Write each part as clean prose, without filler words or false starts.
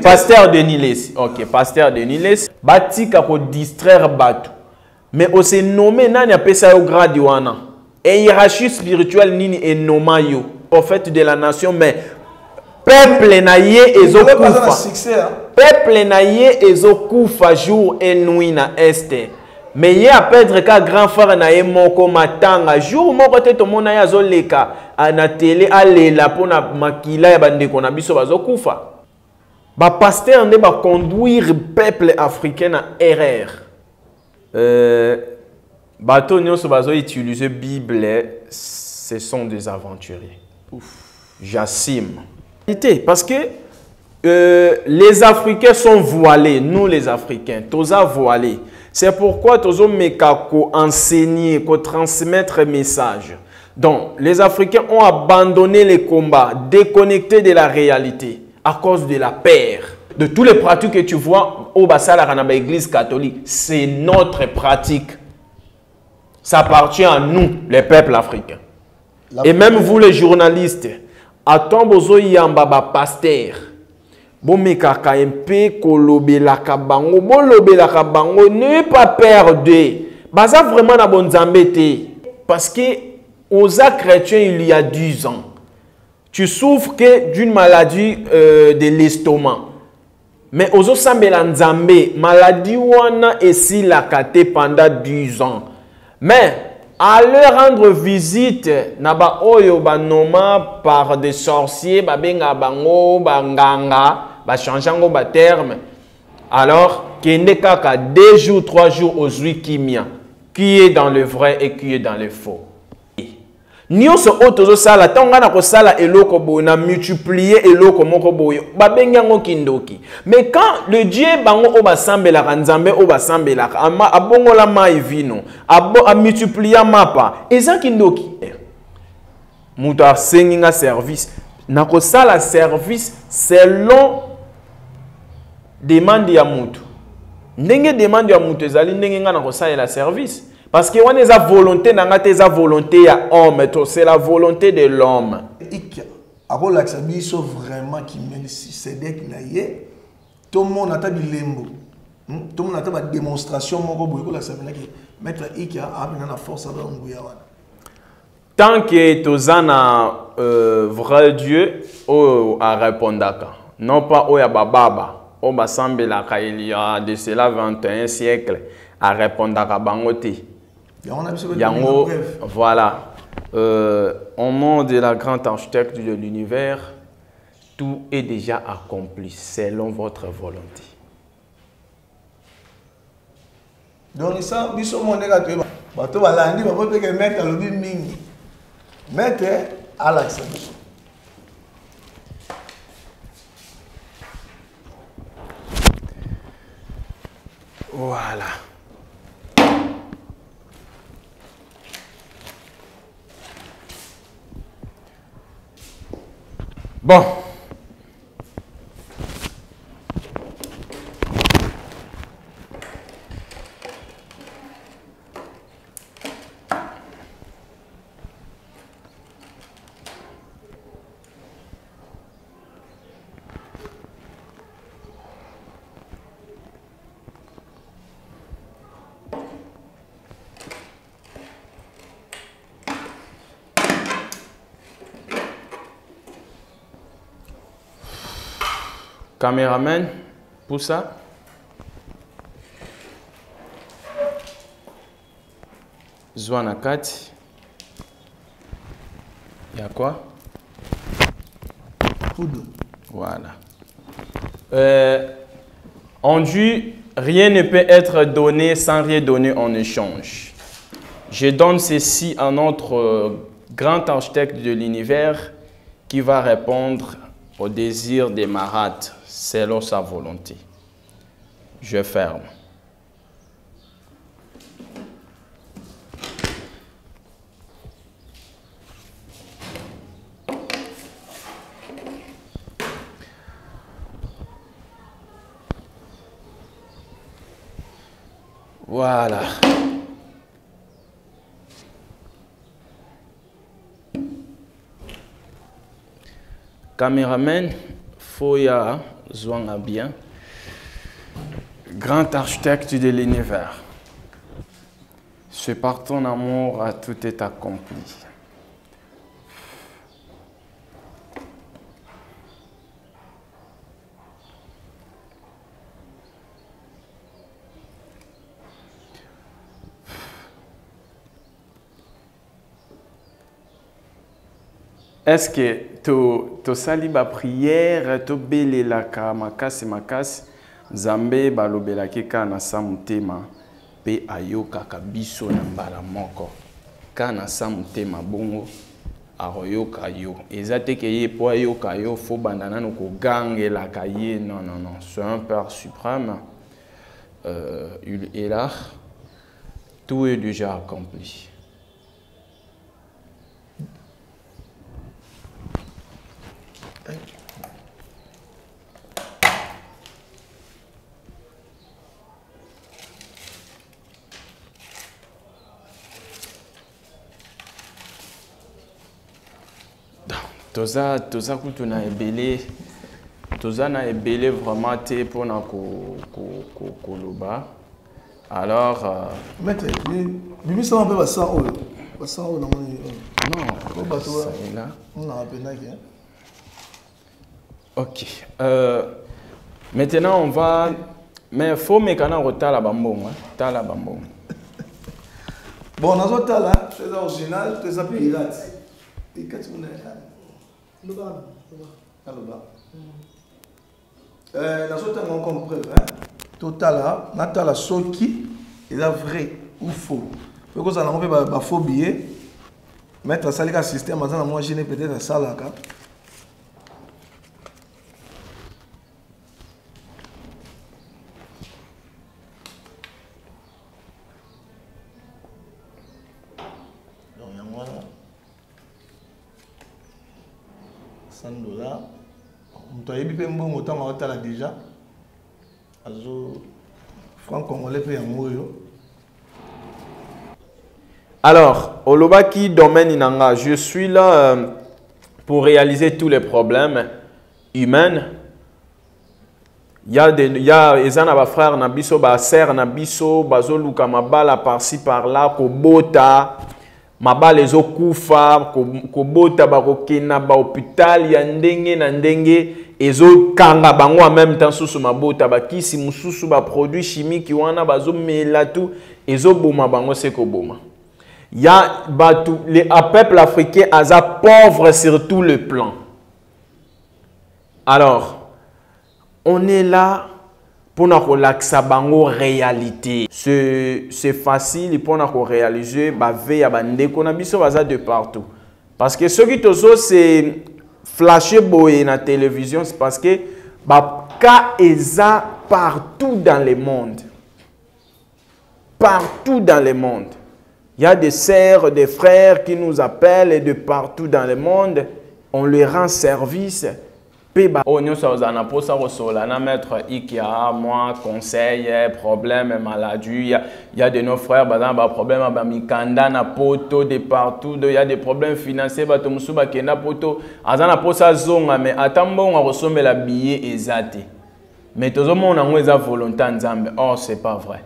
Pasteur Denis Lesi. Ok, Pasteur Denis Lesi. Batika ko distraire Batu. Mais on s'est nommé nani appelle ça au grade wana. Et hiérarchie spirituelle nini est nommé yo. Prophète de la nation, mais peuple naïe ezokufa. Peuple naïe ezokufa jour et nuit na este. Mais il y a perdre ka grand frère naïe moko matanga jour moko te to mona ya zoleka na télé alela pona makila ya bandeko na biso bazokufa. Ba pasteur ne ba conduire peuple africain à erreur. Bateau nyonso bazo utiliser Bible, ce sont des aventuriers. J'assume. Parce que les Africains sont voilés, nous les Africains, tous voilés. C'est pourquoi tous mekako enseigner, ko transmettre message. Donc, les Africains ont abandonné les combats, déconnectés de la réalité à cause de la peur. De tous les pratiques que tu vois au Bassala Ranaba Église catholique, c'est notre pratique. Ça appartient à nous, les peuples africains. Et même vous, les journalistes, à Tombozo Yambaba pasteur, Bomekaka MP, Kolobelaka Bango, Bolobelaka Bango, ne pas perdre. Baza vraiment na bonne zambete. Parce que aux chrétiens, il y a 10 ans, tu souffres d'une maladie de l'estomac. Mais aux Sambela Nzambe, maladie wana et si la kate pendant 10 ans. Mais à leur rendre visite, naba oyo banoma par des sorciers, babenga bango, banganga, ba changeango ba terme. Alors, kende kaka 2 jours, 3 jours aux kimia, qui est dans le vrai et qui est dans le faux. Nyonso otozo sala tonga na ko sala eloko boy na multiplier eloko moko boy babengango kindoki. Mais quand le Dieu bango o basambela nzambe o basambela abongola mai vino a multiplier mapa eza kindoki. Muto asenginga service na ko sala service selon demande ya mutu. Ndenge demande ya mutu ezali ndenge nga na ko sala la service. Parce que on est à volonté, n'a volonté à homme, c'est la volonté de l'homme. Après l'accès, vraiment qui mène c'est dès qu'il y a tout le monde a ta bilembo, tout le monde a ta démonstration, mon robot, la semaine qui mettre Ika a la force à l'envoyer. Tant que tu as vrai Dieu, à répondre, non pas au Yababa, au Basambela, il y a de cela 21 siècles, à répondre à Bangote. Yango, voilà. Au nom de la grande architecte de l'univers, tout est déjà accompli selon votre volonté. Donc ça, biso monde ka to ba to balandi ba peut que mettre le mingi. Mettre à l'accent. Voilà. Bon. Caméraman, pour ça. Zwana 4. Il y a quoi? Poudre. Voilà. On dit, rien ne peut être donné sans rien donner en échange. Je donne ceci à notre grand architecte de l'univers qui va répondre au désir des marades selon sa volonté. Je ferme. Voilà. Caméraman, faut y a Zwanga bien. Grand architecte de l'univers. C'est par ton amour à tout est accompli. Est-ce que tu sali ba prière, tu bele la ka makasi makasi, Nzambe balobelaki kana sa mutema pe ayoka kabiso na mbala moko. Kana sa mutema bongo aroyoka yo. Ezate ke ye po ayoka yo fo bandana no ko gangela ka ye. Non non non, c'est un Père suprême. Il est là. Tout est déjà accompli. Toza kutu na ebele, toza na ebele vraiment te pour na koloba. Alors maître, bibi ça on peut passer en haut. Passer en haut dans mon non, ça est là. On a appelé là. OK. Maintenant on va mais faut me kana rotala bambongo, tala bambongo. Bon, on a zo tala, c'est original, c'est ça pirate. Et quand tu nous avons compris, total, Natala Soki, il est vrai ou faux. Parce que ça n'a pas faux billet. Mettre ça le système, moi je n'ai peut-être ça là. $100. On a bien bon autant on déjà. Franc congolais paye alors, Olobaki domaine inanga, je suis là pour réaliser tous les problèmes humains. Il y a des frères nabiso, sœurs nabiso, bazoluka mabala par-ci par-là, kobota. Mabale zo kufa, kobota bakokena ba hôpital ya ndenge na ndenge ezo kanga bango en même temps susu mabota bakisi mususu ba produits chimiques wana bazo mela tout ezo boma bango seko boma. Ya batu les peuple africain aza pauvre sur tout le plan. Alors, on est là pour nous relaxer bango réalité. C'est facile pour nous réaliser ba veille à bande qu'on a biso baza de partout. Parce que ce qui tozo c'est flasher boy na télévision, c'est parce que ba ka eza partout dans le monde. Partout dans le monde. Il y a des sœurs, des frères qui nous appellent et de partout dans le monde, on leur rend service. Oh, nous sommes en apôtre à mettre Ikea, moi, conseil, problème, maladie. Il y a de nos frères, par exemple, problème avec Mikanda, na poto, de partout. Il y a des problèmes financiers, Batomusuba, Kena poto. Azana posa zonga, mais attends, on ressemble la billet exact. Mais tout le monde a une volonté en Zambie. Oh, c'est pas vrai.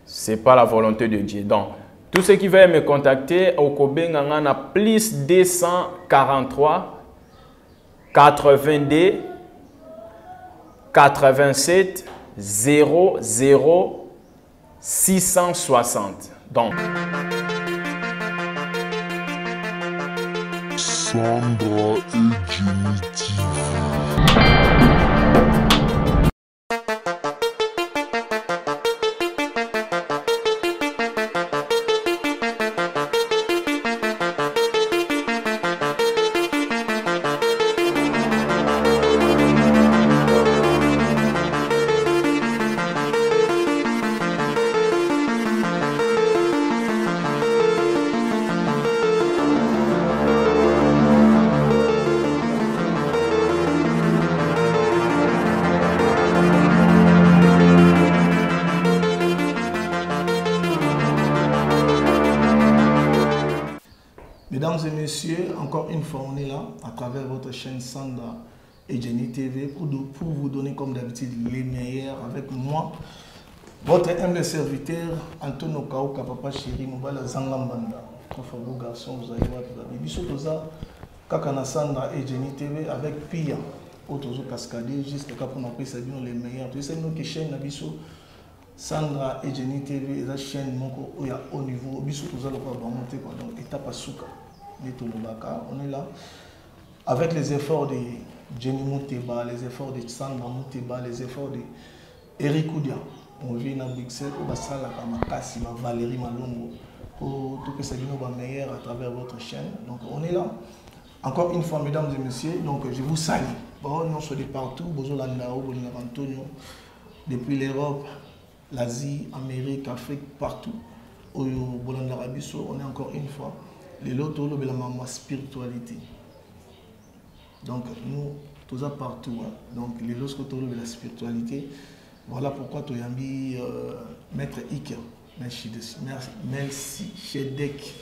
C'est pas la volonté de Dieu. Donc, tous ceux qui veulent me contacter, au Kobe, on a plus 243. 82 87 00 660. Donc Sandra et Jimmy TV. Mesdames et messieurs, encore une fois, on est là à travers votre chaîne Sandra et Jenny TV pour vous donner comme d'habitude les meilleurs avec moi. Votre humble serviteur, Antonio Kaouka, papa chéri, Mobala Zangambanda. Enfin, vos garçons, vous allez voir tout ça. Biso Toza, Kakana Sandra et Jenny TV avec Pia. Autozo Cascadé, juste le cas pour nous appeler les meilleurs. Tu sais, nous qui chaîne Nabiso, Sandra et Jenny TV, la chaîne où il y a haut niveau. Biso Toza, le quoi, monter, donc étape à Souka. On est là avec les efforts de Jenny Mouteba, les efforts de Sandra Mouteba, les efforts de Eric Oudia. On vient dans Bruxelles, on va saluer Makassi, Valérie Malongo, pour tout que ça soit meilleur à travers votre chaîne. Donc on est là. Encore une fois, mesdames et messieurs, donc je vous salue. Bon, nous sommes de partout, Antonio, depuis l'Europe, l'Asie, l'Amérique, l'Afrique, partout. On est encore une fois. Les lotos, la spiritualité. Donc nous, tous ça partout. Hein. Donc les lotos, la spiritualité. Voilà pourquoi tu as mis Maître Ika. Merci Shedek.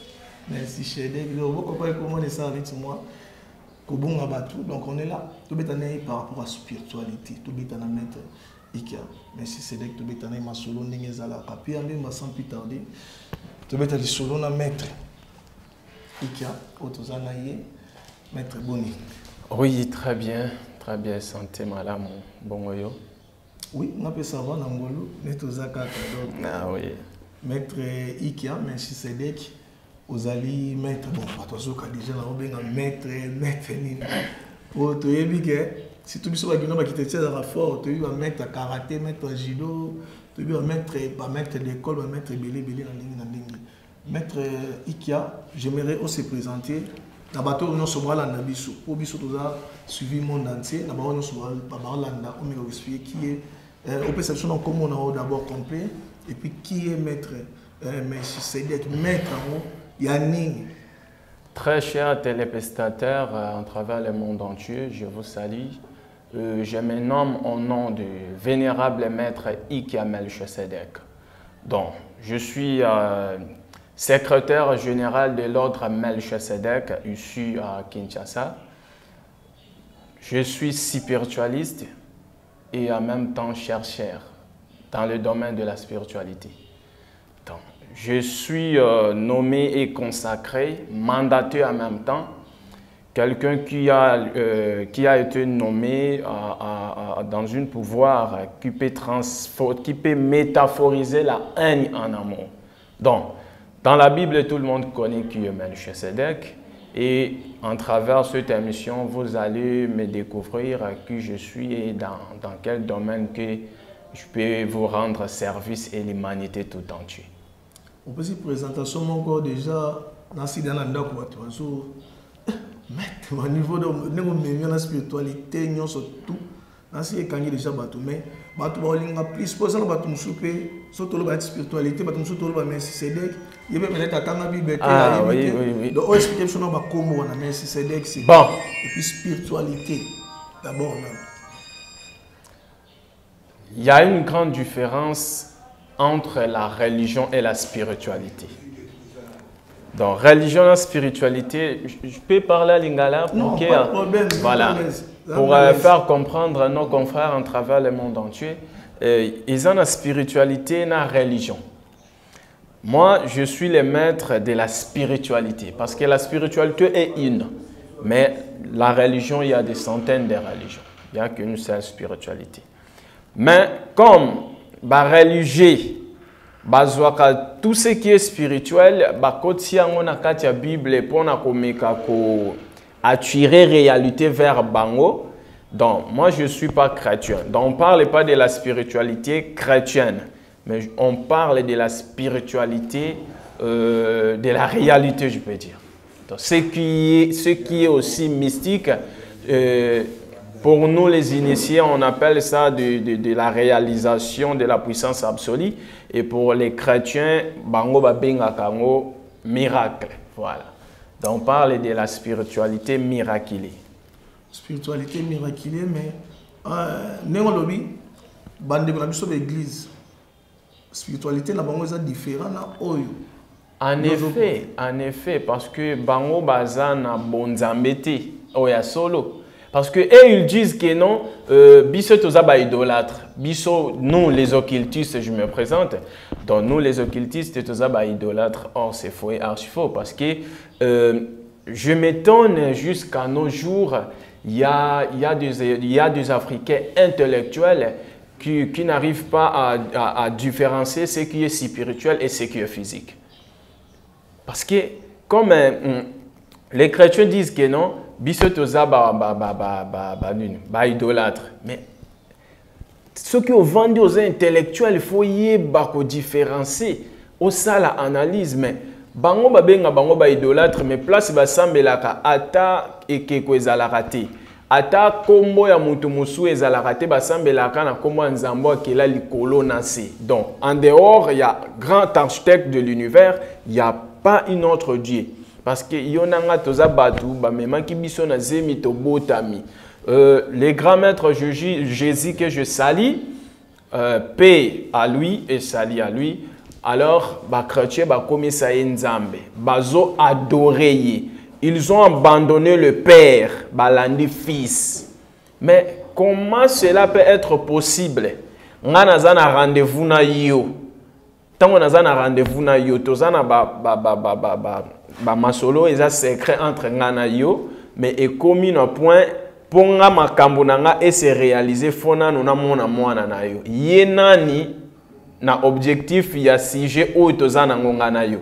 Merci Shedek. Vous comprenez comment on est ça avec moi. Donc on est là. Tout le temps par rapport à la spiritualité. Tout le temps Maître Ika. Merci Shedek. Tout le temps ma solo n'engezala. Puis on sans plus tarder. Tout le temps les solo na Maître Ika. Otozanaye. Maître Boni. Oui, très bien, santé madame Bongoyo. Oui, on peut savoir dans Ngolo, ah oui. Maître Ikia, merci Cédric, aux alliés, maître, bon, attention, déjà, on maître Nina. Pour te dire si tout le monde qui te tient dans la force, tu vas mettre karaté, mettre judo, tu vas mettre d'école, mettre belé, Maître Ikia, j'aimerais aussi présenter. D'abord, nous sommes là dans Bisso. Pour Bisso, nous avons suivi le monde entier. D'abord, nous sommes là dans expliquer qui est. On peut savoir comment on a d'abord compris. Et puis, qui est maître. Mais c'est d'être maître en haut. Yannick. Très chers téléspectateurs à travers le monde entier, je vous salue. Je me nomme au nom du vénérable maître Ikia Melchisedek. Donc, je suis secrétaire général de l'ordre Melchisedek, ici à Kinshasa. Je suis spiritualiste et en même temps chercheur dans le domaine de la spiritualité. Donc, je suis nommé et consacré, mandaté en même temps, quelqu'un qui a été nommé dans un pouvoir qui peut métaphoriser la haine en amour. Donc, dans la Bible, tout le monde connaît qui est Melchisedek. Et en travers cette émission, vous allez me découvrir qui je suis et dans quel domaine que je peux vous rendre service et l'humanité tout entière. On peut se présenter mon corps déjà dans ce au niveau de la spiritualité, nous sommes tout. Nasi ekangi déjà bateau mais bateau balinga plus pour ça bateau musupe surtout le bateau spiritualité bateau musupe le Melchisedek il peut peut-être attendre bible oui. donc explication na ba kombo na Melchisedek c'est bon et puis spiritualité d'abord il y a une grande différence entre la religion et la spiritualité. Donc religion et spiritualité, je peux parler à lingala pour que voilà. Pour faire comprendre nos confrères en travers le monde entier, ils ont la spiritualité et la religion. Moi, je suis le maître de la spiritualité parce que la spiritualité est une. Mais la religion, il y a des centaines de religions. Il n'y a qu'une seule spiritualité. Mais comme la religion, tout ce qui est spirituel, si on a la Bible pour attirer réalité vers Bango. Donc, moi, je ne suis pas chrétien. Donc, on ne parle pas de la spiritualité chrétienne, mais on parle de la spiritualité, de la réalité, je peux dire. Donc, ce qui est aussi mystique, pour nous les initiés, on appelle ça de la réalisation de la puissance absolue. Et pour les chrétiens, Bango Babenga Kango, miracle. Voilà. Donc, on parle de la spiritualité miraculée. Spiritualité miraculée, mais néolobi, bande de l'église, spiritualité na bango est différent na oyo. En effet, parce que bango baza na bonzambete oya solo, Parce que ils disent que non, biso tozaba idolâtre. Biso, nous les occultistes, je me présente. Donc nous les occultistes tozaba idolâtre. Or c'est faux et archi faux parce que je m'étonne jusqu'à nos jours, il y a des Africains intellectuels qui n'arrivent pas à différencier ce qui est spirituel et ce qui est physique. Parce que comme les chrétiens disent que non, biso toza idolâtre. Mais ceux qui ont vendu aux intellectuels, il faut y différencier. Au ça la analyse, mais bango ba idolâtre, mais place ba sambelaka ata ekeko ezalaka te. Ata kombo ya mutu musu ezalaka te ba sambelaka na kombo nzambo akela likolo na se. Donc en dehors, il y a grand architecte de l'univers, il n'y a pas un autre Dieu. Parce que yonanga toza batu ba mema ki biso na zemi to botami. Les grands maîtres Jésus que je salue, paix à lui et salut à lui. Alors, les chrétiens ont nzambe, bazo adoré. Ils ont abandonné le Père, balandi Fils. Mais comment cela peut être possible? On a un rendez-vous na yo. Tant on a un rendez-vous na yo, tozana masolo eza secret entre ngana yo, mais est commis un point ponga makambo nanga et se réaliser fona nona mona mwana na yo. Yenani na objectif ya sujet o tozana ngana yo.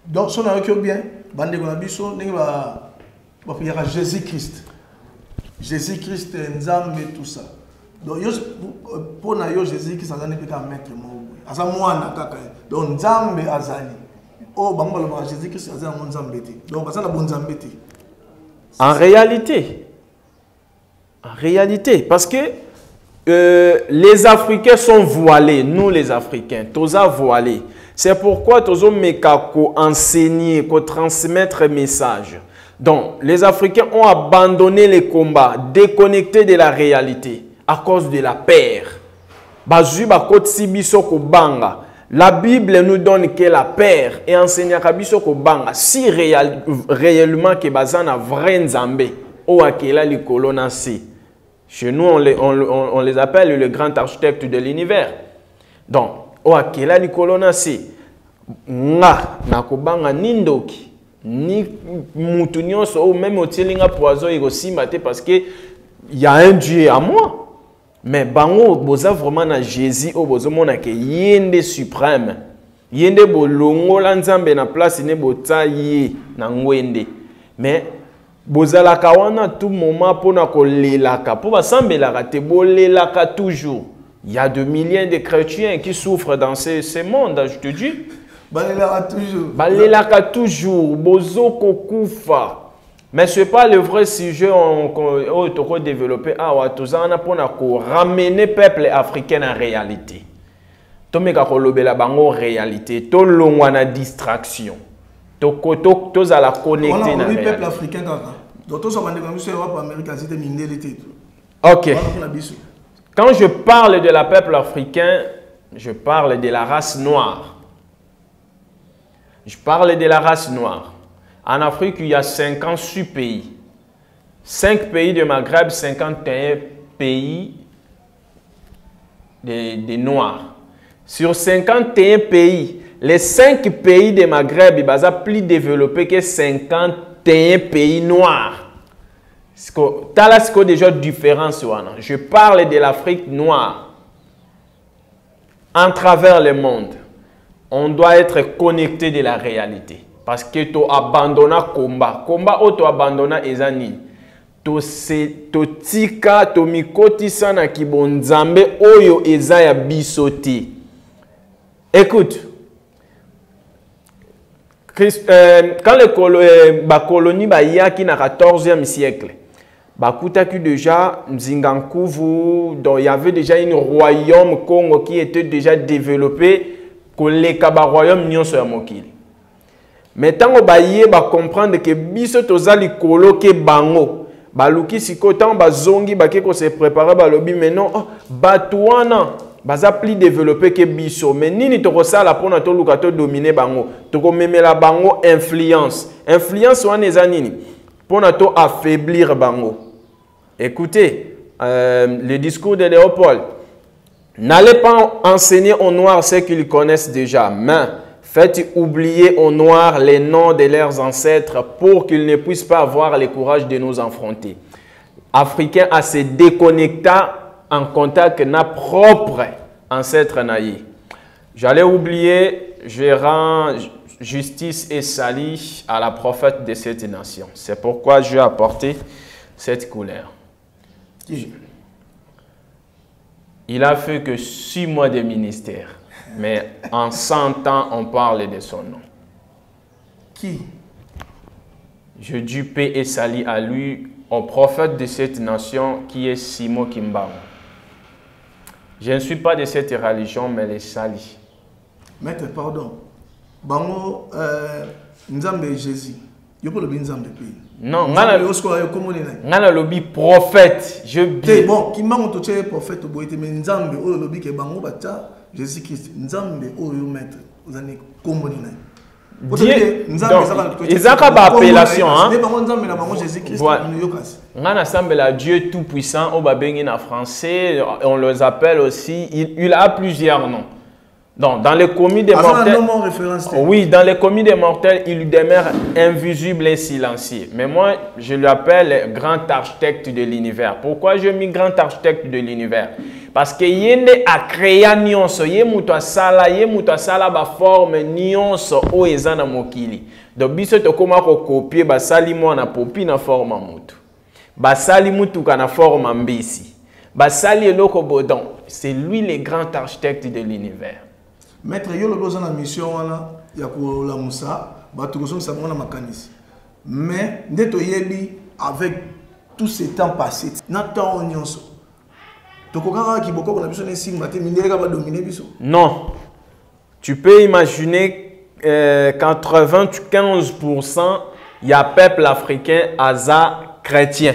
Donc son avec bien, bande ko na biso ndenge ba priera Jésus-Christ. Jésus-Christ nzambe tout ça. Donc yo pour na yo Jésus-Christ azani pe ka maître mo. Asa mwana kaka. Donc nzambe azali. Oh bango ba Jésus-Christ azali mo nzambe te. Donc bazana bon nzambe te. En réalité, parce que les Africains sont voilés, nous les Africains, tous voilés. C'est pourquoi tous ont enseigner, transmettre message. Donc, les Africains ont abandonné les combats, déconnectés de la réalité à cause de la peur. La Bible nous donne que la peur et enseigne à si réellement que bazana vrai nzambe ou akela li kolona si. Chez nous on les appelle le grand architecte de l'univers. Donc ou akela li kolona si nga nakobanga nindoki ni mutu nyonso ou même otilinga poison ikosimba te parce que il y a un Dieu à moi. Mais bango boza vraiment na Jésus o bozo mona ke yende suprême. Yende bolongo la nzambe na place ne bota yi na ngwende. Mais boza la kawana tout moment pona ko lelaka po basambelaka te bolelaka toujours. Il y a de milliers de chrétiens qui souffrent dans ce monde, je te dis. Balelaka toujours. Balelaka toujours bozo kokufa. Mais ce n'est pas le vrai sujet qu'on a développé. Pour ramener le peuple africain en réalité. Tout le monde en réalité. Tout le monde en distraction. Tout le monde en connecté. Le peuple africain, ok. Quand je parle de la peuple africain, je parle de la race noire. Je parle de la race noire. En Afrique, il y a 56 pays. 5 pays de Maghreb, 51 pays de Noirs. Sur 51 pays, les 5 pays de Maghreb, ils sont plus développés que 51 pays noirs. C'est déjà différent. Je parle de l'Afrique noire. En travers le monde, on doit être connecté de la réalité. Parce que tu abandonnes le combat. Combat où tu abandonnes les années. Tu tika, tu mikotisa na kibonzambe oyo ezaya bisoti. Écoute. Quand les colonies bayaki na 14e siècle, bakutaki déjà Mzingankuvu, donc il y avait déjà un royaume Congo qui était déjà développé, koleka ba royaume nyonso ya mokili. Mais tant que baye ba comprendre que biso tozali kolo ke bango baluki siko tant bazongi bake ko se préparer balobi mais non batouana baza plus développé que biso mais nini to kosala pona to luka to dominer bango to ko memela bango influence wana eza nini pour affaiblir bango. Écoutez, le discours de Léopold. N'allez pas enseigner aux Noirs ce qu'ils connaissent déjà, mais faites oublier aux Noirs les noms de leurs ancêtres pour qu'ils ne puissent pas avoir le courage de nous affronter. Africain à se déconnecter en contact avec notre propre ancêtre naïf. J'allais oublier, je rends justice et salut à la prophète de cette nation. C'est pourquoi je vais apporter cette couleur. Il a fait que 6 mois de ministère, mais en 100 ans, on parle de son nom. Qui? Je dis paix et salut à lui, au prophète de cette nation qui est Simon Kimbangu. Je ne suis pas de cette religion, mais les salis. Maître, pardon. Bango, Nzambe Jésus. Yo peux le bien Nzambe pays. Non, ngana lobi prophète. Je dis bon, qui m'a montré prophète boité mais Nzambe o lobi ke bango bata Jésus Christ. Nzambe o yo maître. Vous allez comment ils ont pas appellation hein. Ngana semble la Dieu tout puissant au babengi en français, on les appelle aussi, il a plusieurs noms. Donc, dans les commis des mortels, oui, dans les commis des mortels, il demeure invisible et silencieux. Mais moi, je l'appelle grand architecte de l'univers. Pourquoi je mis grand architecte de l'univers? Parce que yende a créé nyonso, yemuto sala ba forme nyonso o ezana mokili. Donc biso to koma ko copier ba sali mo na popi na forme mutu. Ba sali mutu kana forme mbisi. Ba sali eloko bodon. C'est lui le grand architecte de l'univers. Maître yo lobo za na mission wana ya ko la Musa, ba to ko sa mona makanisi. Mais ndeto yebi avec tout ce temps passé, na temps nyonso. Non. Tu peux imaginer 95% il y a peuple africain asa chrétien.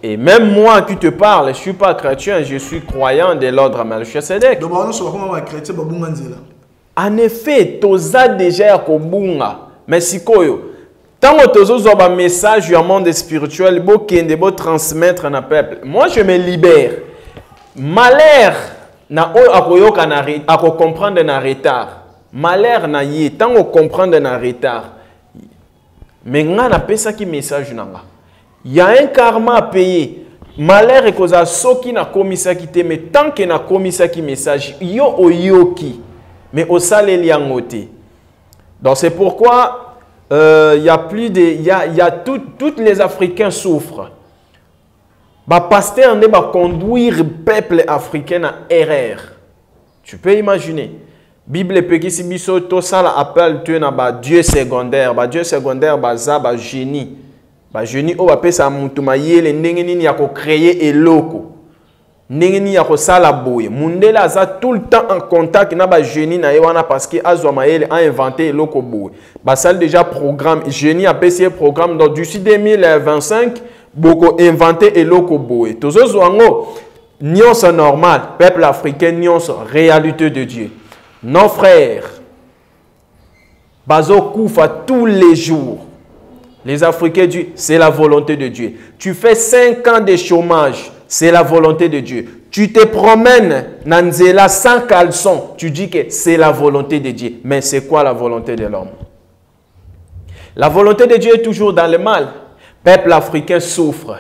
Et même moi qui te parle, je ne suis pas chrétien, je suis croyant de l'ordre Melchisedec. En effet, tu as déjà kobunga. Mais si koyo, tant que tu as un message du monde spirituel, tu dois transmettre à peuple. Moi, je me libère. Malheur na oyo akoyoka na ako comprendre na retard. Malheur na ye tango comprendre na retard. Mais nga na pesa ki message nanga. Il y a un karma à payer. Malheur e koza soki na komisa ki te mais tant que na komisa ki message yo oyoki mais osaleli yango te. Donc c'est pourquoi il y a plus de il y a toutes les Africains souffrent. Bah, pasteur ne va conduire le peuple africain à erreur. Tu peux imaginer. Bible peki si biso to sala appelle tu na ba Dieu secondaire, ba za ba génie. Ba génie o ba pesa mutu mayele ndenge nini ya ko créer eloko. Ndenge nini ya ko sala boye. Mundela za tout le temps en contact na ba génie na yewana parce que azwa mayele a inventé eloko boye. Ba sala déjà programme génie a payé programme donc d'ici 2025 beaucoup inventé et loko boé. Tous les gens, nyonso normal, peuple africain, nyonso réalité de Dieu. Nos frères, bazo koufa tous les jours. Les Africains disent, c'est la volonté de Dieu. Tu fais 5 ans de chômage, c'est la volonté de Dieu. Tu te promènes Nanzela sans caleçon, tu dis que c'est la volonté de Dieu. Mais c'est quoi la volonté de l'homme? La volonté de Dieu est toujours dans le mal. Peuple africain souffre.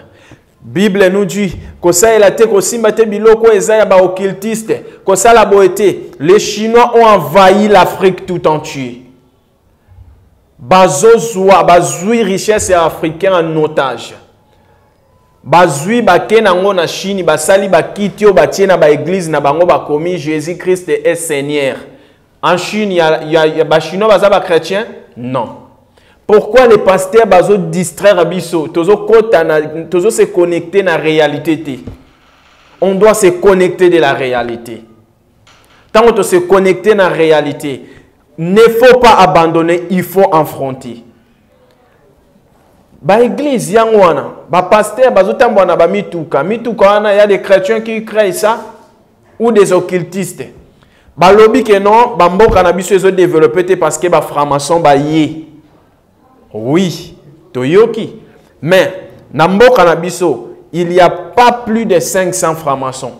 Bible nous dit que ça il a été que simbate biloko ezaya ba occultiste, que ça la beauté. Les Chinois ont envahi l'Afrique tout entière. Bazozwa bazui richesse africaine en otage. Bazui bakenango na Chine basali bakitio batiena ba église na bango ba komi Jésus Christ est Seigneur. En Chine il y a ba Chinois baza ba chrétien? Non. Pourquoi les pasteurs bazo distraire biso, tozo se connecter na réalité. On doit se connecter de la réalité. Tant qu'on se connecter na réalité, ne faut pas abandonner, il faut affronter. Ba église yangwana, ba pasteur bazo tambwana ba mituka wana, il y a des chrétiens qui créent ça ou des occultistes. Ba lobby que non, ba mboka na biso ezo développer parce que ba franc-maçon ba yé. Oui, Toyoki. Mais, Nambo Kanabiso, il n'y a pas plus de 500 francs-maçons.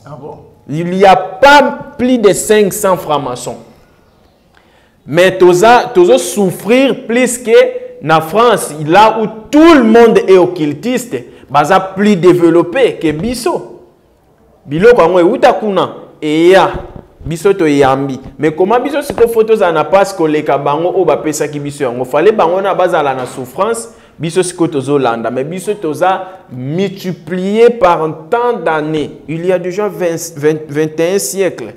Ah bon? Il n'y a pas plus de 500 francs-maçons. Mais tu as souffrir plus que na France, là où tout le monde est occultiste, baza plus développé que biso. Bilo kwa mwe utakuna eya biso to yambi. Mais comment biso siko photos na pas ko leka bango o ba pesa ki biso yango fallait bango na bazala na souffrance biso siko tozo landa mais biso toza multiplié par un temps d'années. Il y a déjà 21 siècles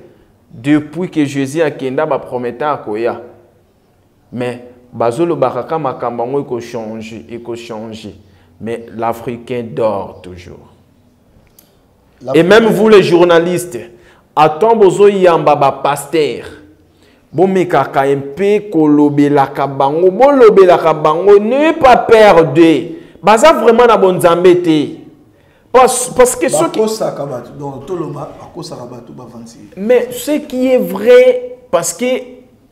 depuis que Jésus a kenda ba prometteur koya. Mais bazolo baraka makambango eko changer. Mais l'Africain dort toujours. Et même vous les journalistes, attends bozo yamba ba pasteur. Bon mekaka mpe kolobelaka bango, bon lobelaka bango, ne pas perdre. Baza vraiment na bon zambete. Parce que ce qui... Mais ce qui est vrai, parce que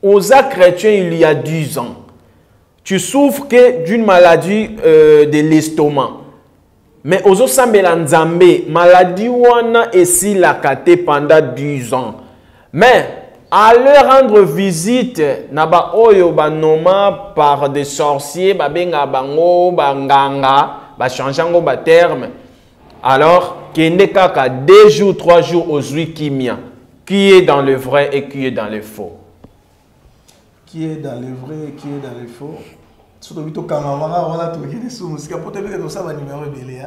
aux chrétiens il y a 10 ans, tu souffres que d'une maladie de l'estomac. Mais aux Osambela Nzambe, maladie wana esi la kate pendant 10 ans. Mais à leur rendre visite, naba oyo ba noma par des sorciers, ba benga bango, ba nganga, ba changeango ba terme. Alors, kende kaka 2 jours, 3 jours aux kimia, qui est dans le vrai et qui est dans le faux. Qui est dans le vrai et qui est dans le faux. Surtout que quand on a trouvé des sous, c'est pour te dire que ça va numéro belé.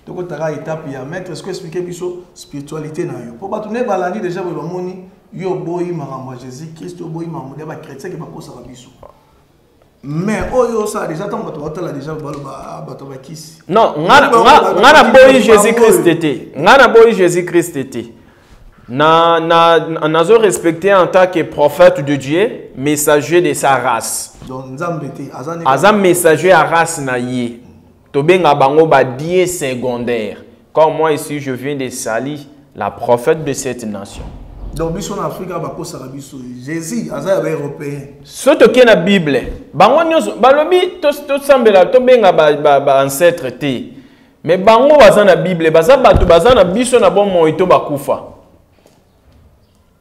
Donc tu as étape ya maître, est-ce que expliquer biso spiritualité na yo. Pour pas tourner balandi déjà ba moni yo boyi maramba Jésus Christ yo boyi mamude ba chrétien qui ba ko sa biso. Mais oyo ça déjà tant bato là déjà bato ba kisi. Non, ngana boyi Jésus Christ était. Ngana boyi Jésus Christ était. Nazo respecté en tant que prophète de Dieu, messager de sa race. Donc Nzambete azam messager à race na yé. Tobenga bango ba die secondaire. Comme moi ici je viens de Sali, la prophète de cette nation. Donc biso en Afrique ba ko sala biso Jésus aza européen. Soto ke na Bible, bango nyonso balobi to sambela to benga ba ancêtre te. Mais bango baza na Bible, baza bato baza na biso na bon moito bakufa.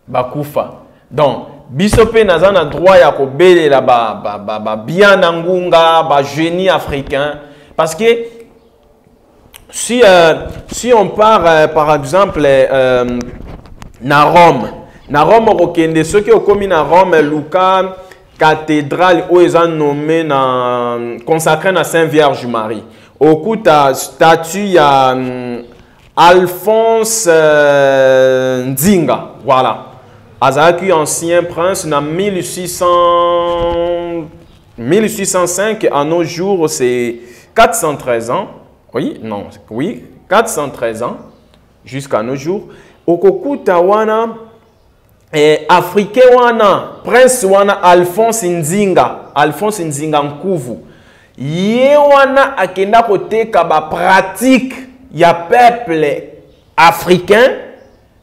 Bakufa. Donc biso pe naza na droit ya ko belela ba bien ngunga, ba génie africain parce que si on part par exemple na Rome okende ceux qui ont commis na Rome Luca cathédrale où ils ont nommé na consacré na Sainte Vierge Marie. Okuta statue ya Alphonse Nzinga, voilà. Azaki ancien prince en 1605 à nos jours c'est 413 ans. Oui, non, oui, 413 ans jusqu'à nos jours. Okokuta wana africain wana prince wana Alphonse Nzinga Nkuvu. Ye wana akenda koteka ba pratique ya peuple africain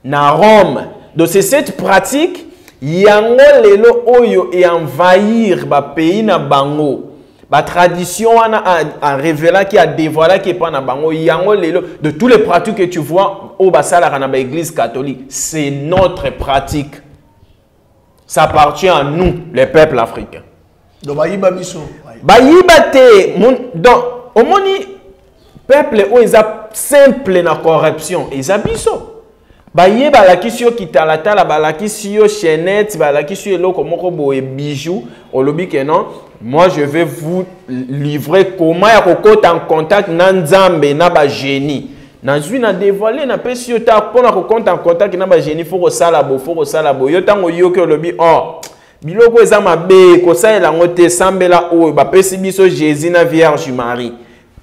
na Rome. Donc c'est cette pratique yango lelo oyo et envahir ba pays na bango. Ba tradition wana a révélé qui a dévoilé qui pas na bango yango lelo de tous les pratiques que tu vois au basala na ba église catholique, c'est notre pratique. Ça appartient à nous les peuples africains. Donc bayiba biso. Bayiba te donc au moni peuple o isa simple na corruption, isa biso. Baye balakisi yo kitalatala balakisi yo chaînette balakisi yo eloko moko boye bijoux olobi que non moi je vais vous livrer comment ya kokota en contact na nzambe na ba génie nazwi na dévoiler na pesi yo ta pona ko en contact na ba génie faut ko sala bo yo tango yo ke olobi oh biloko eza mabe ko saela ngote sambela o ba pesi biso Jésus na Vierge Marie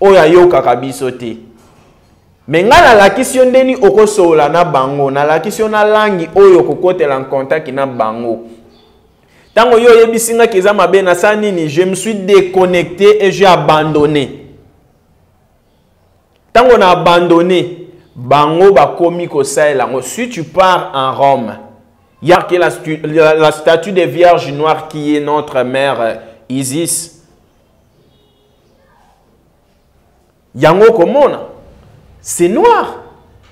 oya yo kaka biso te. Mais ngala la question ndeni okosola na bango na la question na langi oyo kokotela en contact na bango. Tango yo yebisinga keza mabe na sanini, je me suis déconnecté et j'ai abandonné. Tango na abandonné, bango bakomi ko saela. Si tu pars en Rome, il y a que la statue des Vierges Noires qui est notre mère Isis. Yango komona, c'est noir.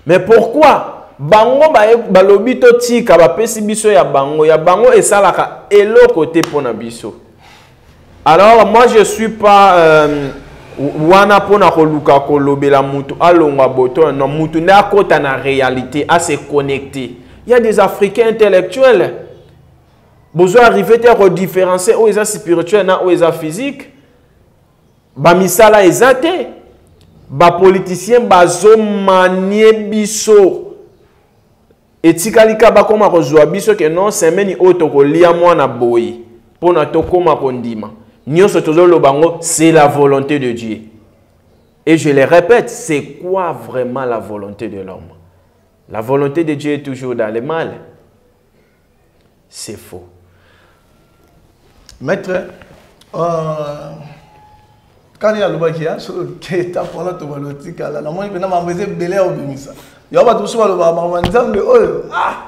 Mais pourquoi? Bango balobi to tika ba pesi biso ya bango et ça la elo côté pona biso. Alors moi je suis pas wana pona koluka kolobela mutu alonga boto non mutu na kota na réalité à se connecter. Il y a des Africains intellectuels. Besoin arriver à rediférencier où ils sont spirituels na où ils sont physiques. Ba misala ezate. Ba politicien bazo manie biso. Et tikalika ba koma kozwa biso que non semeni oto ko lia mwana boyi pona to koma kondima. Nyoso tozolo bango c'est la volonté de Dieu. Et je le répète, c'est quoi vraiment la volonté de l'homme? La volonté de Dieu est toujours dans le mal. C'est faux. Maître, quand il y a le bac, il y a qui est pour la tomatique, la moindre maintenant m'a besoin de belé au bimisa. Il y a pas tout ça le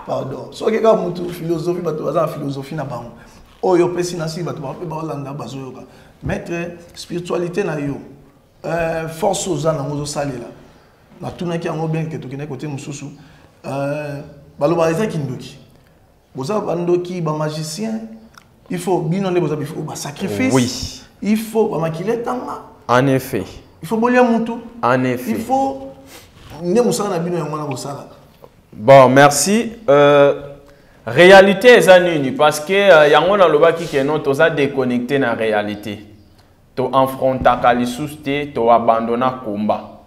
pardon. Soit que quand mutu philosophie, bah tu vas philosophie na bango. Oh yo pesi na si bah tu vas pas landa bazoyoka. Maître, spiritualité na yo, force aux âmes na mozo salela. Na tout na qui en bien que tu connais côté mususu. Balobariza kindoki. Boza bandoki ba magicien. Il faut bien il faut sacrifice. Oui. Il faut maquiller tanga. En effet. Il faut bolia mutu. En effet. Il faut bon, merci. Réalité est unie parce que yango na loba ki non to za déconnecté na réalité. To affronta kalisuste to abandonna combat.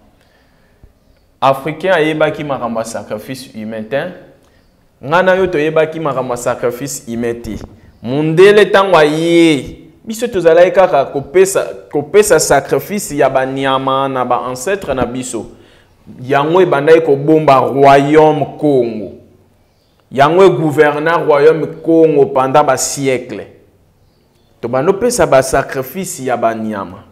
Africain ayeba ki makamba sacrifice humain. Ngana yo to yeba ki makamba sacrifice humain. Mundele tangwa ye. Biso to zala kaka kopesa sacrifice ya ba nyama na ba ancêtre na biso. Yango ebandai ko bomba royaume Congo. Yango gouverneur royaume Congo pendant ba siècle. To bando pesa ba sacrifice ya ba nyama.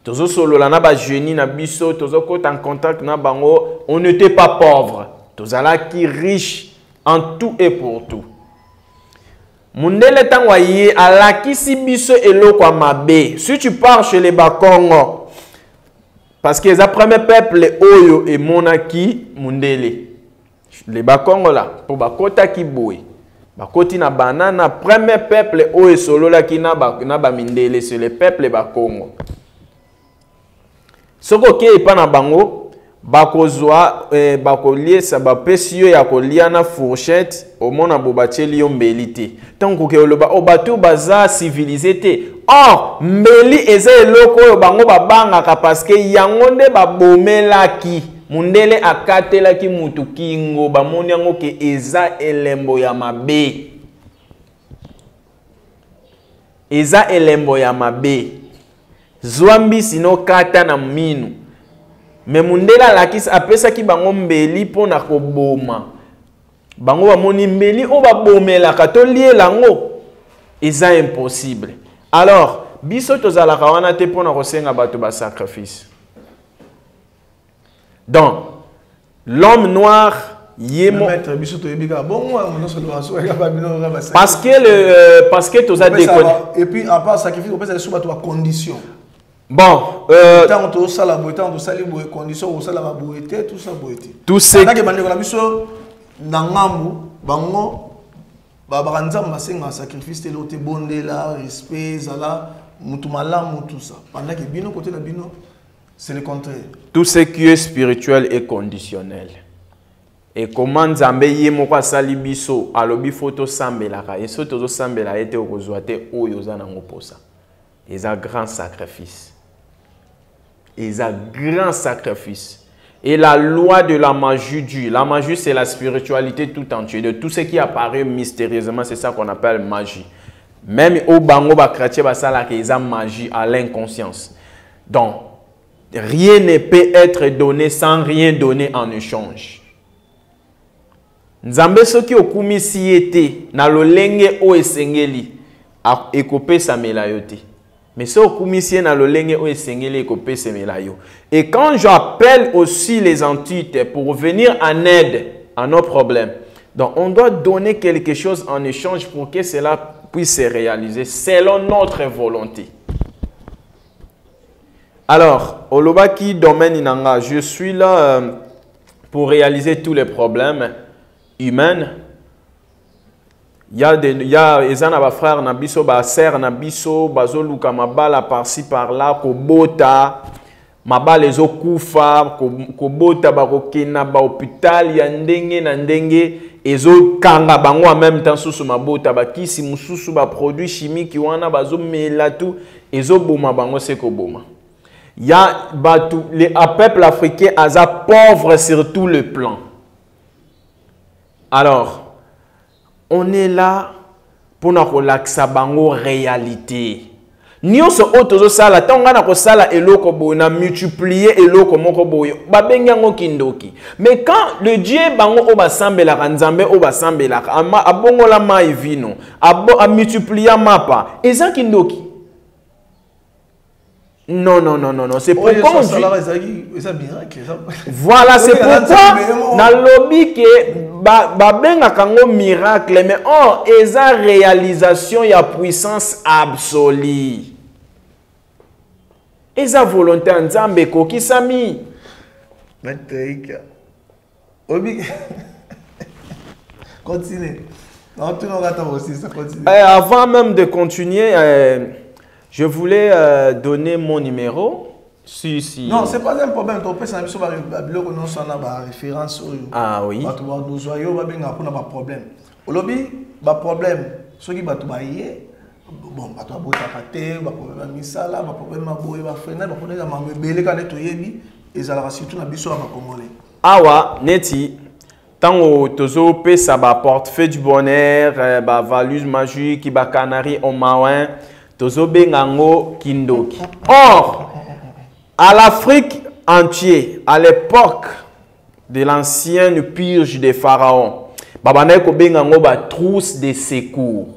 Tozo solola na ba génie na biso, tozo kota en contact na bango, on n'était pas pauvre. Tozala ki riche en tout et pour tout. Mundele tangwa ye alakisi biso eloko mabe. Si tu pars chez les Bakongo, parce que les premiers peuples oyo et monaki mundele. Les Bakongo là pour bakota ki boy. Bakoti na banana premier peuple oyo solo la ki na ba mindele c'est le peuple Bakongo. Soko ke pa na bango bakozwa bakolie sa ba pesio ya kolia na fourchette au mona bobacheli yo mbelite. Tango ke oloba obato baza civilisé te. Or, mbeli eza eloko oyo bango babangaka parce que yango nde babomelaki. Mundele akatelaki mutu kingo bamoni yango ke eza elembo ya mabe. Eza elembo ya mabe. Zwambi sino kata na minu. Me mundela lakisi apesaki bango mbeli pona koboma. Bango bamoni mbeli o babomelaka to lielango. Eza impossible. Alors, biso tozala kawana te pona kosenga bato ba sacrifice. Donc, l'homme noir yemo parce que toza déconné. Et puis à part sacrifice, on peut aller sur bato à condition. Bon, tant to sala boy, tant to sali boy condition, on sala boy tout ça boy. Tout c'est que bandeko na biso na ngambu bango babanza masenga sacrifice te lote bondela respect zala mutu malamu tout ça pendant que bino côté na bino c'est le contraire. Tout ce qui est spirituel est conditionnel. Et comment Nzambe yemo kwa sali biso alobi photo sambelaka et soto zo sambela ete okozwa te oyo za nango posa. Et ça grand sacrifice. Et ça grand sacrifice. Et la loi de la magie du. La magie, c'est la spiritualité tout entière. De tout ce qui apparaît mystérieusement, c'est ça qu'on appelle magie. Même au bango, chrétien, ça là, qu'ils ont magie à l'inconscience. Donc, rien ne peut être donné sans rien donner en échange. Nzambe soki okumi siete na lolenge o esengeli a ekopé sa melayote. Mais ça okumisie na lolenge o esengeli ekopé sa melayo. Et quand j'appelle aussi les entités pour venir en aide à nos problèmes, donc on doit donner quelque chose en échange pour que cela puisse se réaliser selon notre volonté. Alors, Olobaki domaine inanga, je suis là pour réaliser tous les problèmes humains. Il y a des frères nabiso, ba sœur nabiso, bazo luka mabala par-ci par-là, ko bota, mabala ezo kufa, ko bota ba ko kena ba hôpital ya ndenge na ndenge, ezo kanga bango en même temps susu mabota ba kisi mususu ba produits chimiques wana bazo mela tout, ezo boma bango se ko boma. Il y a les peuple africain aza pauvre sur tout le plan. Alors, on est là pour nous relaxer bango réalité. Nyonso otozo sala tonga na ko sala eloko bo na multiplier eloko moko boyo babengango kindoki. Mais quand le Dieu bango o basambela kanzambe o basambela abongola mai vino a multiplier mapa eza kindoki. Non, c'est pourquoi voilà, c'est pourquoi dans le lobby que babenga kango miracle, mais oh, eza réalisation ya puissance absolue. Eza volonté nzambe ko kisami. Continue. Non, tu n'auras pas aussi ça continue. Avant même de continuer, je voulais donner mon numéro. Si. Non, ce n'est pas un problème. Tu peux faire référence. Ah oui. Tu vas avoir un problème. Au lobby, un problème. Ceux qui ont bon, tu as beau t'attaquer, tu as problème misala, tu as problème aboyer, tu as freiner, tu as problème belé quand tu es yebi, et ça la surtout na biso à congolais. Awa neti tango tozo pe ça ba portefeuille du bonheur, ba valise magique, ba canari au maouin, tozo bengango kindoki. Or à l'Afrique entière, à l'époque de l'ancienne purge des pharaons, babane ko bengango ba trousse de secours.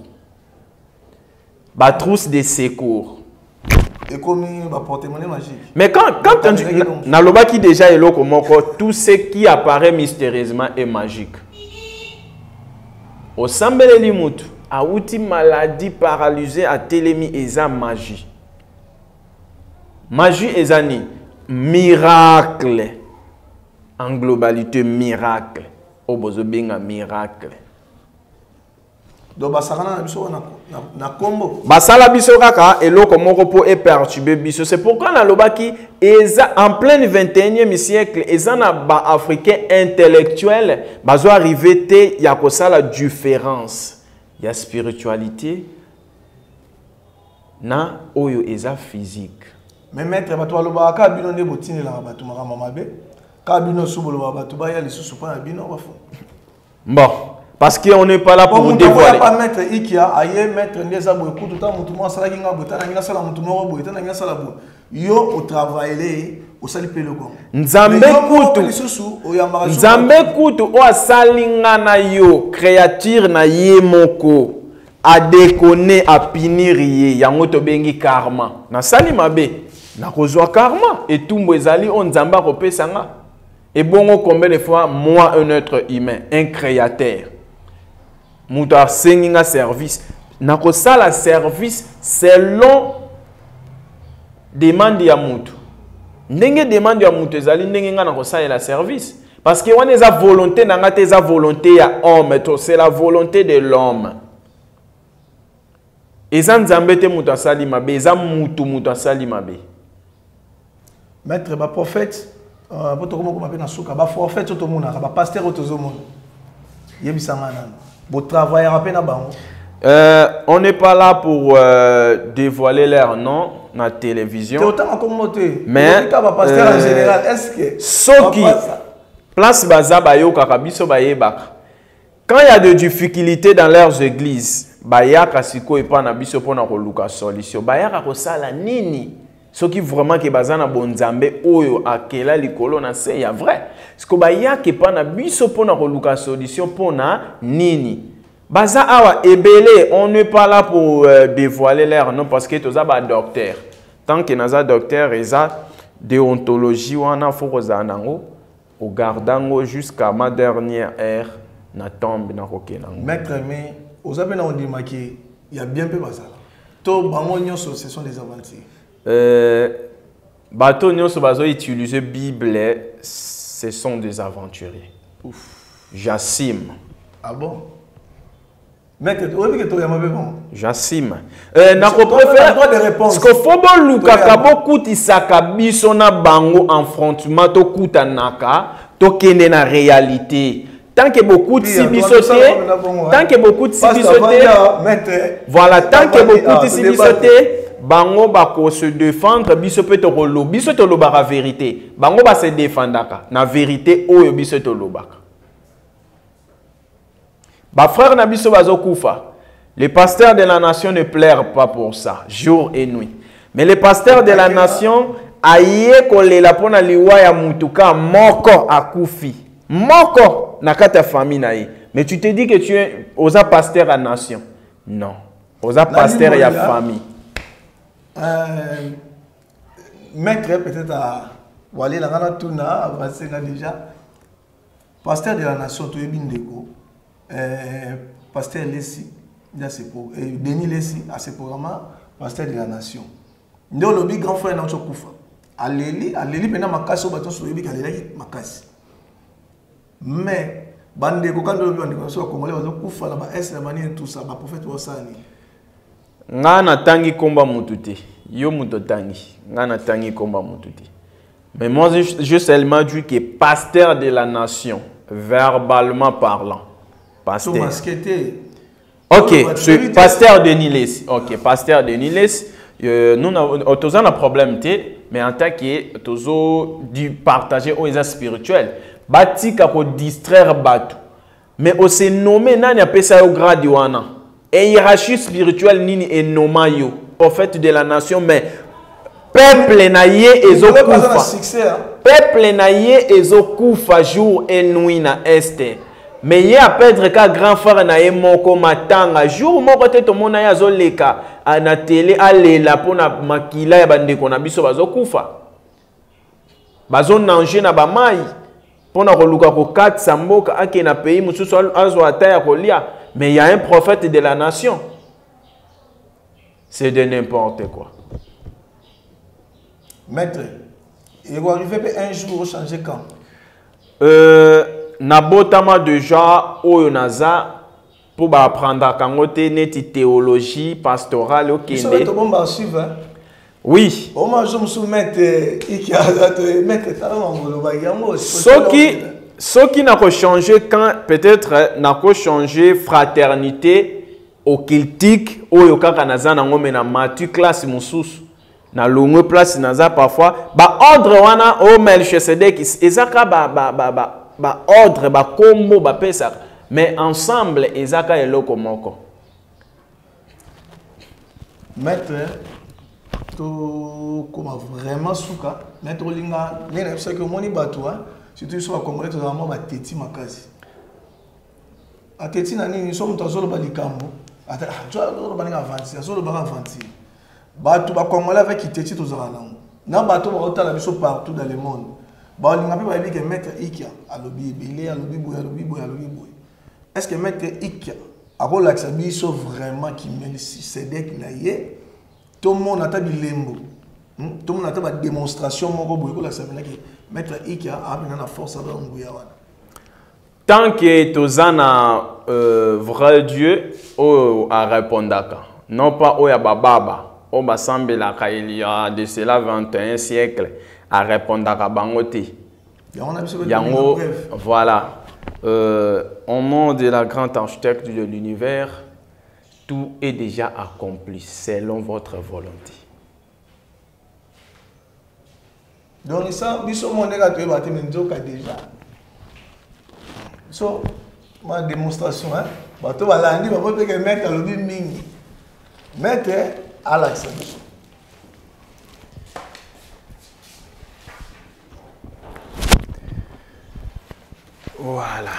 Ba trousse de secours. Et comme ba porte-monnaie magique. Mais quand on dit nalobaki déjà eloko moko, tout ce qui apparaît mystérieusement est magique. Au sambele limutu, a outi maladie paralysée à télémi eza magie. Magie ezani miracle. En globalité miracle. Obozo benga miracle. Donc basala na biso na kombo. Basala biso kaka eloko moko po e perturber biso. C'est pourquoi na lobaki eza en plein 21e siècle eza na ba africain intellectuel bazo arriver te ya ko sala différence. Ya spiritualité na oyo eza physique. Mais maître bato lobaka bino ne botine la bato makama mabe. Ka bino subolo bato ba ya lisusu pa na bino bafo. Bon. Parce qu'on n'est pas là pour vous dévoiler. On ne peut pas mettre Ikia, aïe, mettre Ndezabo, écoute, tout le temps, tout sala kinga bota, na sala mutumo bota, na sala bo. Yo au travail au sali peloko. Nzambe kutu o asalinga na yo, créature na ye moko, a déconner, a punir ye, yango to bengi karma. Na sali mabe, na kozwa karma, et tout mbezali on nzamba kopesanga. Et bon, combien de fois, moi, un être humain, un créateur, Mouta senginga service. Nako sala service selon demande ya mutu. Ndenge demande ya mutu ezali ndenge nga nako sala la service. Parce que wana eza volonté nanga te eza volonté ya homme, c'est la volonté de l'homme. Eza nzambe te mutu asali mabe, eza mutu asali mabe. Maître ba prophète, poto komo ko mapena suka ba prophète to mona, ba pasteur to zo mona. Yebisanga nana. Vous travaillez à peine à bango. On n'est pas là pour dévoiler leur nom dans la télévision. Mais en général, est-ce que ceux qui place bazaba yo kakabiso bayebaka. Quand il y a des difficultés dans leurs églises, bayaka siko et pas na biso pona ko luka solution. Bayaka ko sala nini? Ceux qui vraiment ke bazana bonzambe oyo akela likolo na se ya vrai. Ce que bayaka pas na biso pona ko luka solution pona nini? Baza awa ebele, on n'est pas là pour dévoiler leur nom parce que toza ba docteur. Tant que naza docteur eza déontologie wana foko za nango au gardango jusqu'à ma dernière heure na tombe na kokenango. Maître mais ozabe na ondima ki il y a bien peu bazala. To bango nyonso ce sont des aventures. bateau nyonso bazo utiliser Bible, ce sont des aventuriers. J'assume. Ah bon? Maître, oui, que tu as bon. J'assume. Nako préfère droit de réponse. Parce que faut luka kabo kuti saka biso na bango affrontement to kuta naka to kende na réalité. Tant que beaucoup de sibisoté, tant que beaucoup de sibisoté, voilà, tant que beaucoup de sibisoté, bango bako se défendre, biso peut te rolo, biso te lobaka vérité, bango ba se défendaka, na vérité oyo biso te lobaka. Ba frère na biso bazo kufa. Les pasteurs de la nation ne pleurent pas pour ça, jour et nuit. Mais les pasteurs de la nation aye kolela pona liwa ya mutuka moko akufi. Moko nakata famille naïe. Mais tu te dis que tu es aux pasteur à nation. Non. Aux pasteur et à famille. Maître peut-être à Wale la tuna avancé déjà. Pasteur de la nation tu es bindeko. Pasteur Lessi Denis Lessi à ce programme pasteur de la nation. Ndo lobi grand frère na chokufa. Aleli pena makasi o bato so yebi kaleli makasi. Mais bande ko quand le bande ko so congolais bazo kufa na ba est na manie tout ça ba prophète wasani ngana tangi komba mututé yo muto tangi ngana tangi komba mututé. Mais moi je seulement dis que pasteur de la nation verbalement parlant pasteur OK, c'est pasteur Denis Lessi. OK, pasteur Denis Lessi, nous avons un problème mais en tant que tozo du partager aux spirituels. Bati kako distraire batu. Mais on s'est nommé nani apesa au grade wana. Et hiérarchie spirituelle nini et noma yo. Prophète de la nation mais peuple na ye ezokufa. Peuple na ye ezokufa jour et nuit na este. Mais il y a perdre ka grand frère na ye moko matanga jour moko te to mona ya zoleka na télé alela pona makila ya bandeko na biso bazokufa. Bazo nanger na ba mai. Pona koluka ko 4 samboka ake na pays mususu azo ataya kolia mais il y a un prophète de la nation. C'est de n'importe quoi. Maître, il va arriver un jour au changer quand Nabotama déjà oyo naza pour apprendre kangote neti théologie pastorale au Kende. Oui. Ce qui n'a pas changé quand peut-être n'a pas changé fraternité occultique oyo kaka naza na ngome na matu classe mususu na longue place naza parfois ba ordre wana o Melchisedek ezaka ba ordre ba combo ba pesa mais ensemble ezaka eloko moko. Maître to comme vraiment souka maître linga nena parce que moni batwa surtout sur la congolais to vraiment ba teti makasi ateti na nini so mtu azolo ba likambo ata tu azolo ba ninga avancer azolo ba avancer batu ba congolais avec teti to zala na batu ba otala biso partout dans le monde. Bon, on a pu dire que maître Ikia a lobby belé, a lobby boy, a lobby boy, a lobby boy. Est-ce que maître Ikia a pour l'accès sauf vraiment qui mène si c'est dès qu'il a yé, tout le monde a tabi lembo, tout le monde a tabi démonstration mon robot que l'accès que maître Ikia a amené la force à l'envoyer. Tant que tozana vrai Dieu o a répondaka, non pas o ya bababa, o basambela ka il y a de cela 21 siècles. À répondre à Bangote. Yango, voilà. Au nom de la grande architecte de l'univers, tout est déjà accompli selon votre volonté. Donc, ça, biso mon nègre tu es battu déjà. So, ma démonstration, hein. Bato balandi, bato peut que mettre à l'obi mingi. Mettre à l'accès. Voilà.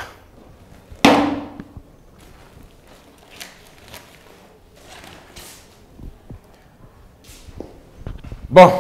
Bon.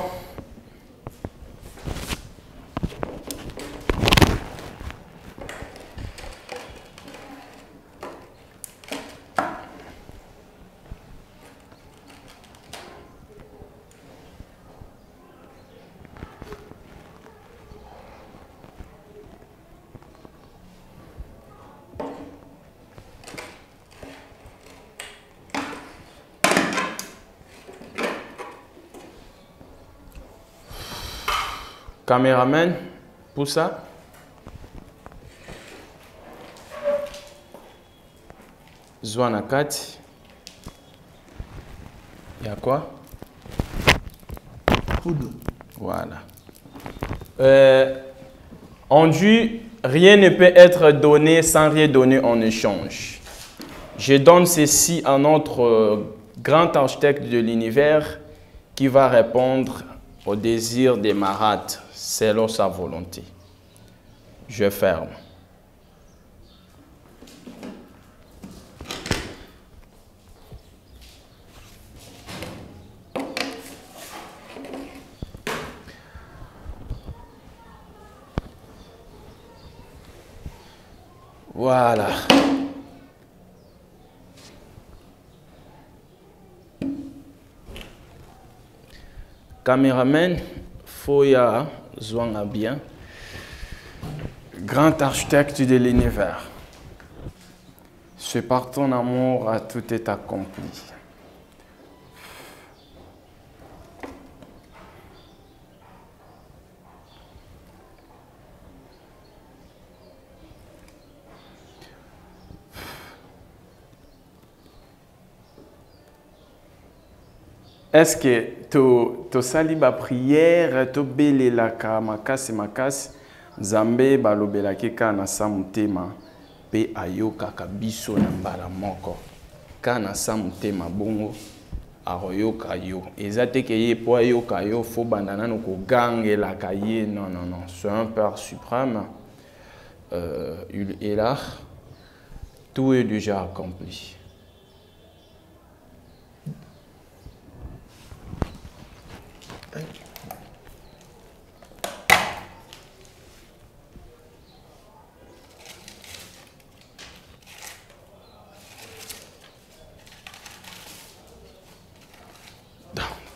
Caméraman, pour ça. Zwana 4. Il y a quoi? Poudre. Voilà. On dit, rien ne peut être donné sans rien donner en échange. Je donne ceci à notre grand architecte de l'univers qui va répondre au désir des marades selon sa volonté. Je ferme. Voilà. Caméraman, Foya Zouanga bien. Grand architecte de l'univers. Ce par ton amour a tout est accompli. Est-ce que tu sali ba prière, tu bele la ka makasi Nzambe balobela ke kana samutema pe ayoka kabiso na mbala moko kana samutema bongo aroyoka yo ezate ke ye po ayoka yo fo bandana no ko gangela ka ye non c'est un Père suprême, il est là, tout est déjà accompli.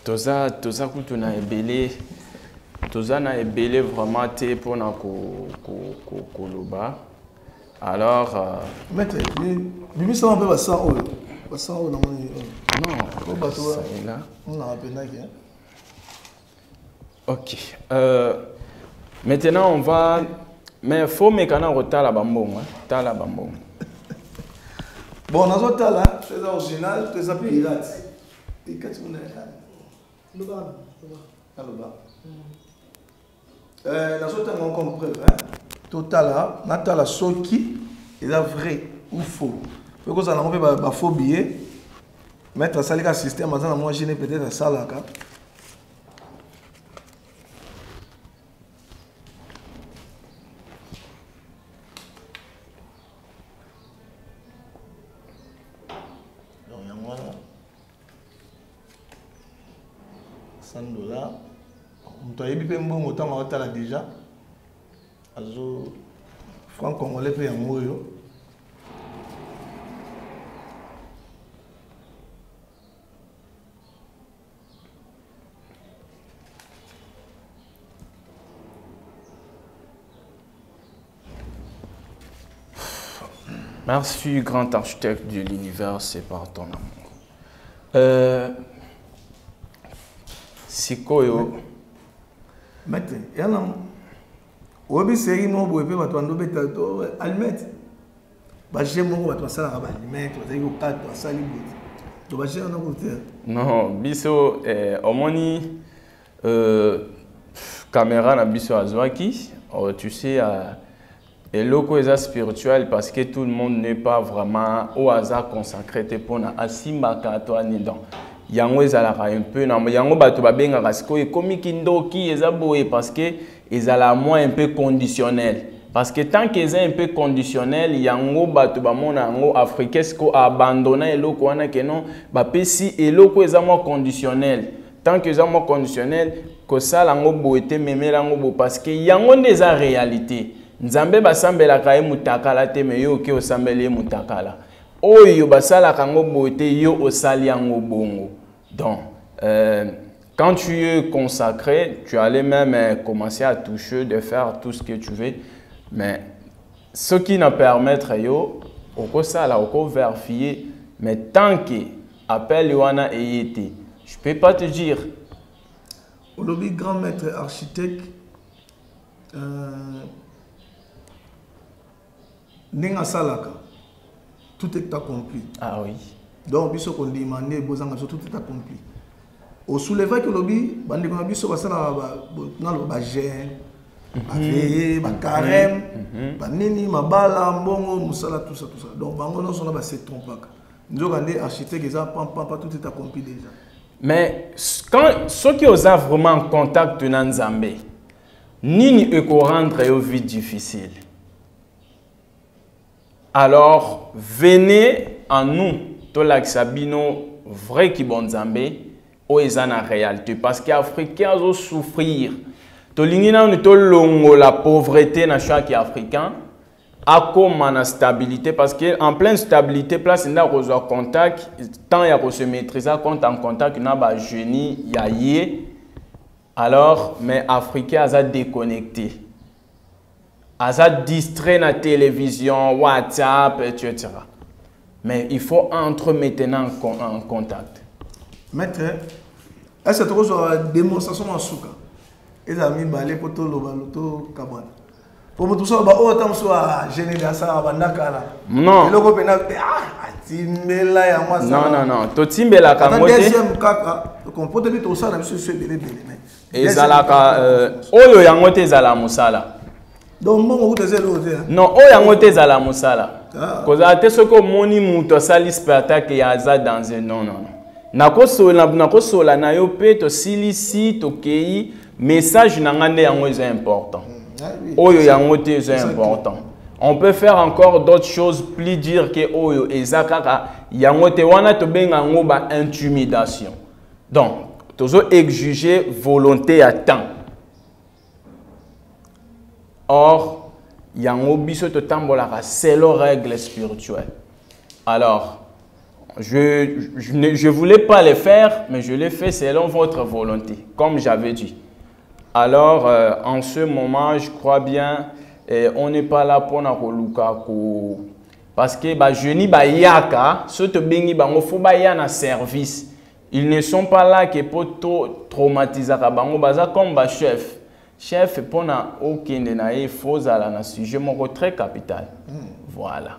Toza kutu na ebele, toza na ebele vraiment te pour na koloba. Alors maître, bibi ça on peut passer en haut. Passer en haut non. Non, ça est là. On a rappelé là. OK. Maintenant on va, mais faut mécana retala bambon, tala bambon. Bon, dans autre là, c'est original, c'est pirate. Et qu'est-ce qu'on a? Le bas. Dans autre on comprend total là, natala soki est vrai ou faux. Faut que ça n'a pas faux billet. Mettre ça les système maintenant moi je n'ai peut-être ça là ka. $100. On t'a dit que bon autant on t'a déjà. Azo franc congolais paye en moyo. Merci, grand architecte de l'univers, c'est par ton amour. Sikoyo. Maître, yana obi série mo boye pe bato ando beta to almet. Ba je mo bato sala ba almet, to zeko kato asali bote. To ba je na côté. Non, biso omoni caméra na biso azwaki, tu sais et loko est spirituel parce que tout le monde n'est pas vraiment au hasard consacré pour na asimba kato anidan. Yango ezalaka un peu na yango bato babengaka sikoyo ekomi kindoki eza boye parce que ezala moins un peu conditionnel parce que tant que eza un peu conditionnel yango bato bamona yango africain siko abandonner eloko wana ke non bapesi eloko eza moins conditionnel tant que eza moins conditionnel ko sala yango boye te memela yango bo parce que yango nde eza réalité nzambe basambelaka ye mutakala te me yo ke osambeli ye mutakala oyo basala kango bote yo osali yango bongo. Donc quand tu es consacré, tu allais même commencer à toucher, de faire tout ce que tu veux, mais ce qui nous permettre yo oko sala oko vérifier, mais tant que appel yoana eyete, je peux pas te dire. Le grand maître architecte Nenga salaka, tout est accompli. Ah oui. Donc, biso qu'on demande, tout est accompli. Au soulevé que lobby, bande qu'on a biso va ça ba gêne, ba veillé, ba carême, ba nini, ma bala, mbongo, musala, tout ça. Donc, bango non sont là, se trompe pas. Nous avons des architectes qui ont tout est accompli déjà. Mais quand ceux qui ont vraiment contact avec Nzambé, nini eko rendre une vie difficile. Alors, venez en nous, tout l'axabino vrai qui bon Nzambé, ou est en réalité. Parce que les Africains ont souffrir. Tout l'ingénieur nous tout longo la pauvreté dans chaque Africain. À comme la stabilité, parce qu'en pleine stabilité, place il y a un contact, tant il y a se maîtriser, quand en contact, il y a un génie, il y a alors, mais Africains sont déconnectés. Ils sont distraits dans la télévision, WhatsApp, etc. Mais il faut entrer maintenant en contact. Maître, est-ce que tu as une démonstration en souka? Et ça mis balé pour tout le baloto kabana. Pour tout ça, autant soit gêné dans ça, non. Non. To timbela kangote. Deuxième cas, on peut dire tout ça, monsieur Sebele. Ezalaka oyo yango te ezala musala. Donc bon, vous désirez l'autre. Non, oyo yango te ezala musala. Koza te soko moni muto sali spectacle ya za dans un non. Nakosola na yo pe to silisi to kei message nangande yango est important. Oyo yango te est important. On peut faire encore d'autres choses plus dire que oyo ezakaka yango te wana to benga ngo ba intimidation. Donc, toujours exiger volonté à temps. Or, yango biso to tambolaka c'est leur règle spirituelle. Alors, je voulais pas le faire, mais je l'ai fait selon votre volonté, comme j'avais dit. Alors, en ce moment, je crois bien, on n'est pas là pour nous parce que je ni ba yaka, ceux te bengi bango faut ba yana service. Ils ne sont pas là que pour traumatiser bango baza comme ba chef. Chef pour na aucun na faux à la sujet mon très capital. Voilà.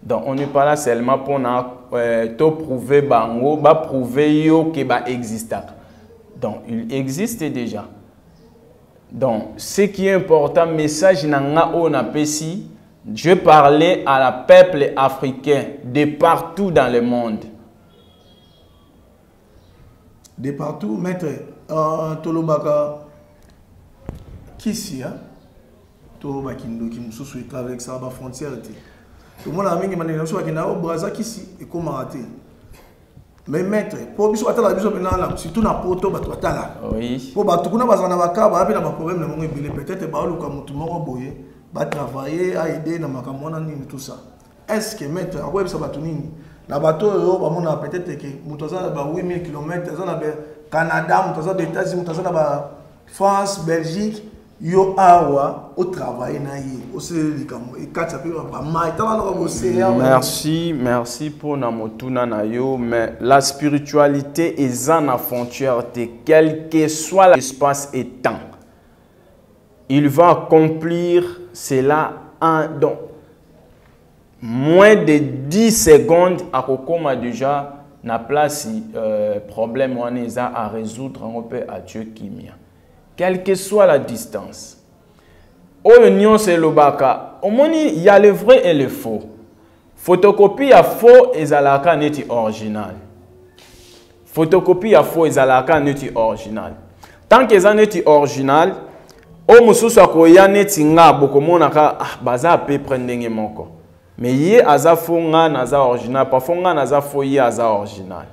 Donc on n'est pas là seulement pour na te prouver bango, ba prouver yo que ba existe. Donc il existe déjà. Donc, ce qui est important, message nanga on appesi, je parlais à la peuple africain de partout dans le monde. De partout, maître, Tolobaka, qui si, Tolobaka qui nous soucie avec ça, la frontière. Tout le monde a mis une manifestation qui n'a pas braza qui si et comment rater. Mais maître, pour biso atala biso benana surtout na poto bato atala. Oui. Pour bato kuna bazana bakaba abi na problème na mongo ebele peut-être ba luka mutu moko boye ba travailler à aider na makamona nini tout ça. Est-ce que maître akwe bisa bato nini na bato yo ba mona peut-être que mutu za ba 8000 km za na be Canada, mutu za des États-Unis, mutu za na ba France, Belgique yo awa au travail na ye au selikamo et katsa pe ba mai tala na ko océan. Merci pour namotuna na yo, mais la spiritualité est en frontière de quel que soit l'espace et temps. Il va accomplir cela en donc moins de 10 secondes à kokoma déjà na place problème waneza à résoudre on peut à Dieu qui mia. Quelle que soit la distance. Oignon c'est le baka. Au moins il y a le vrai et le faux. Photocopie à faux et zalaka neti original. Photocopie à faux et zalaka neti original. Tant que ça neti original, o mususu akoya neti nga bokomona ka baza pe prendre moko. Mais yé aza faux nga naza original, parfois nga naza faux yé aza original.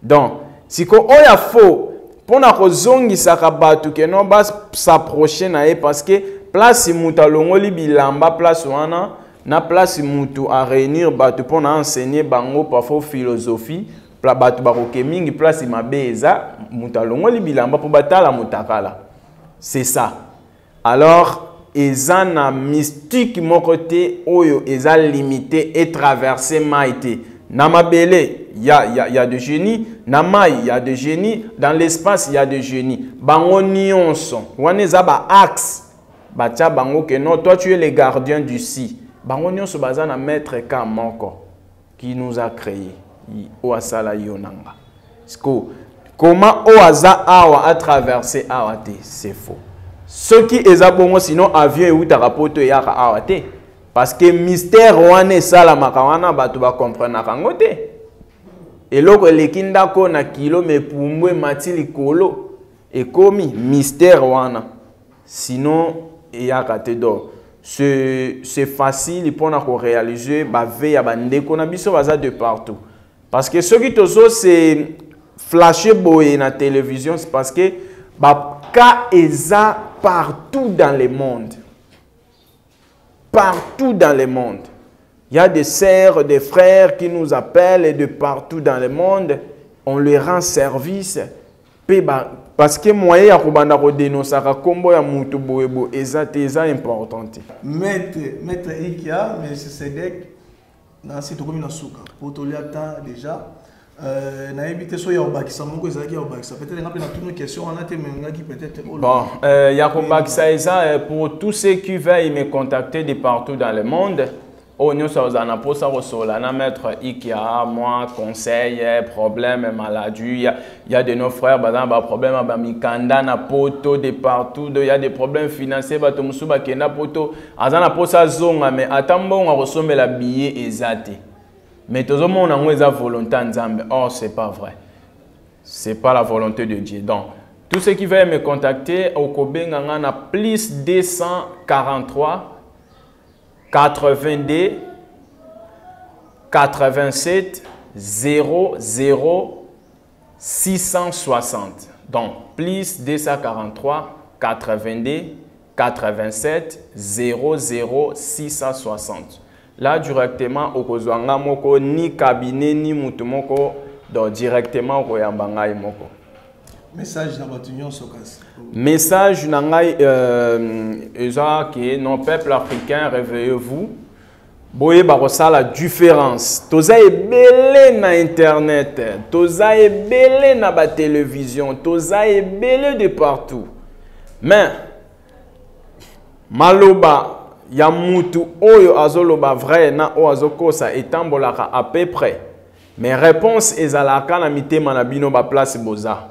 Donc, si ko oya faux pour na kozongisa bato ke no ba s'approcher na ye parce que place muta longoli bilamba place wana na place mutu à réunir bato pour na enseigner bango parfois philosophie bato bakoke mingi place mabeza muta longoli bilamba pour batala mutakala. C'est ça. Alors ezana mystique mon côté oyo eza limité et traversé maïté. Namabele, il y a des génies. Namai, il y a des génies. Dans l'espace, il y a des génies. Bango nyonso. Waneza ba axe. batia bango que non, toi tu es le gardien du si. Bango nyonso baza na maître ka moko qui nous a créé. O asala yonanga. Comment Oaza Awa a traversé Awate, c'est faux. Ce qui est bon, sinon avion ou tarapoto yaka Awate. Parce que mystère wane sala makawana batu ba comprendre kangote. Et loko lekinda ko na kilo me pumbwe matili kolo et komi mystère wana. Sinon yaka te do. C'est facile pour nous réaliser ba veille bande ko na biso baza de partout. Parce que ce qui tozo c'est flasher boy na télévision, c'est parce que bah cas eza partout dans le monde. Partout dans le monde. Il y a des sœurs, des frères qui nous appellent et de partout dans le monde. On leur rend service. Parce que moi, ya kubanda ko dénoncer ka kombo ya mutu boyebo eza important. Maître Ikia, mais c'est Cédec dans cette commune à Souka. Pour tout temps déjà. Na évité so ya obakisa moko ezaki ya obakisa peut-être na toutes nos questions on a été qui peut-être bon ya obakisa eza pour tous ceux qui veulent me contacter de partout dans le monde on nous a posé au na maître Ikia moi conseil problème maladie il y a de nos frères bazan problème ba mikanda na poto de partout il y a des problèmes financiers ba to musuba kenda poto azana posa zonga mais atambo on resommer la billet ezate. Mais tout le monde a une volonté en Zambie. Or, ce n'est pas vrai. Ce n'est pas la volonté de Dieu. Donc, tous ceux qui veulent me contacter, au Kobe, on a plus 243 82 87 00 660. Donc, plus 243 82 87 00 660. Là, directement, au Kozwanga moko, ni cabinet, ni mutumoko, donc directement au Koyambangai moko. Message dans votre union Sokas. Message nangai, que non peuple africain, réveillez-vous. Boye barosa la différence. Toza ebele na internet, toza ebele na ba télévision, toza ebele de partout. Mais maloba ya mutu oyo azoloba vrai na o azokosa etambolaka à peu près. Mais réponse ezalaka na mitema na bino ba place boza.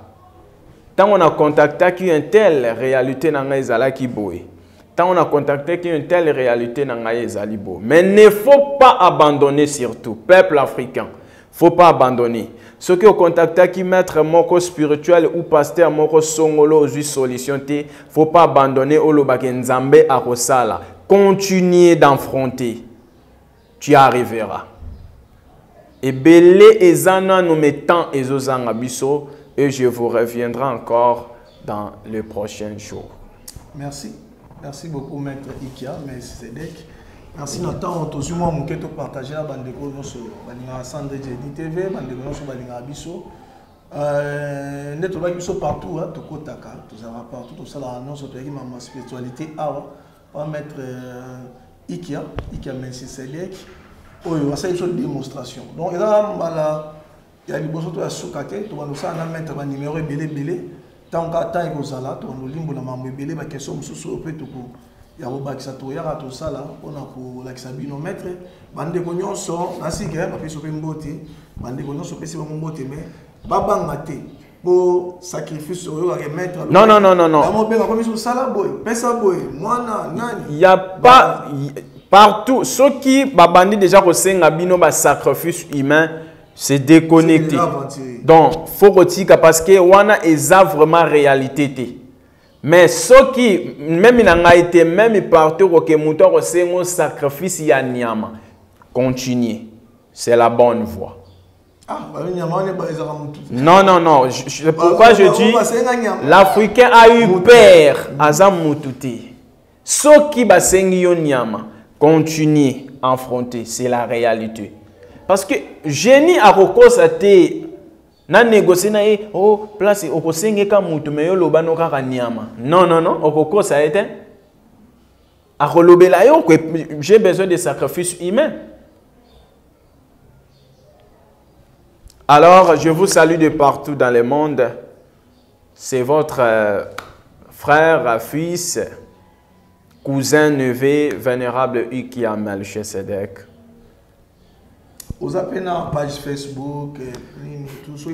Tant on a contacté qu'une telle réalité na ngai ezalaki boye. Tant on a contacté qu'une telle réalité na ngai ezali bo. Mais ne faut pas abandonner surtout peuple africain. Faut pas abandonner. Ceux qui ont contacté qui maître moko spirituel ou pasteur moko songolo aux solution te, faut pas abandonner olobake nzambe akosala. Continuez d'affronter. Tu arriveras. Et belé ezana nous mettons ezozanga biso et je vous reviendrai encore dans les prochains jours. Merci. Merci beaucoup maître Ikia, mais Cédec. Merci Nathan, tous moi mon keto partager la bande de sur balinga Sandre Jedi TV, bande de sur balinga biso. Neto ba biso partout hein, to kotaka, tous ça partout, tout ça là annonce to ma spiritualité awa. On va mettre Ikia merci Cédec. Oyo ça une démonstration. Donc là il y a des bosso to ya sukake, to va nous ça na mettre ba numéro belé. Tant qu'à temps il kozala, to no limbo na mambo belé ba question mususu pe to ko ya obakisa to ya to sala pona ko lakisa bino maître bande ko nyonso nasike ba peso pe mboti bande ko nyonso pesi ba mboti mais babanga te bo sacrifice oyo ya maître. Non. Il y a pas partout ceux qui babandi déjà ko senga bino ba sacrifice humain c'est déconnecté. Donc faut retika parce que wana eza vraiment réalité. Mais ceux qui même il a été même partout que muto ko sengo sacrifice ya nyama continuez. C'est la bonne voie. Non. Pourquoi je dis l'Africain a eu peur à Zamutouti. Ceux qui basengi yo nyama continuez à affronter. C'est la réalité. Parce que génie a recossé na négocier na oh place okosenge ka mutu meyo lobano kaka nyama. Non, okokosa été a relobela yo que j'ai besoin de sacrifices humains. Alors, je vous salue de partout dans le monde. C'est votre frère, fils, cousin, neveu, vénérable Ikia Melchisedec. Vous avez une page Facebook, tout ça,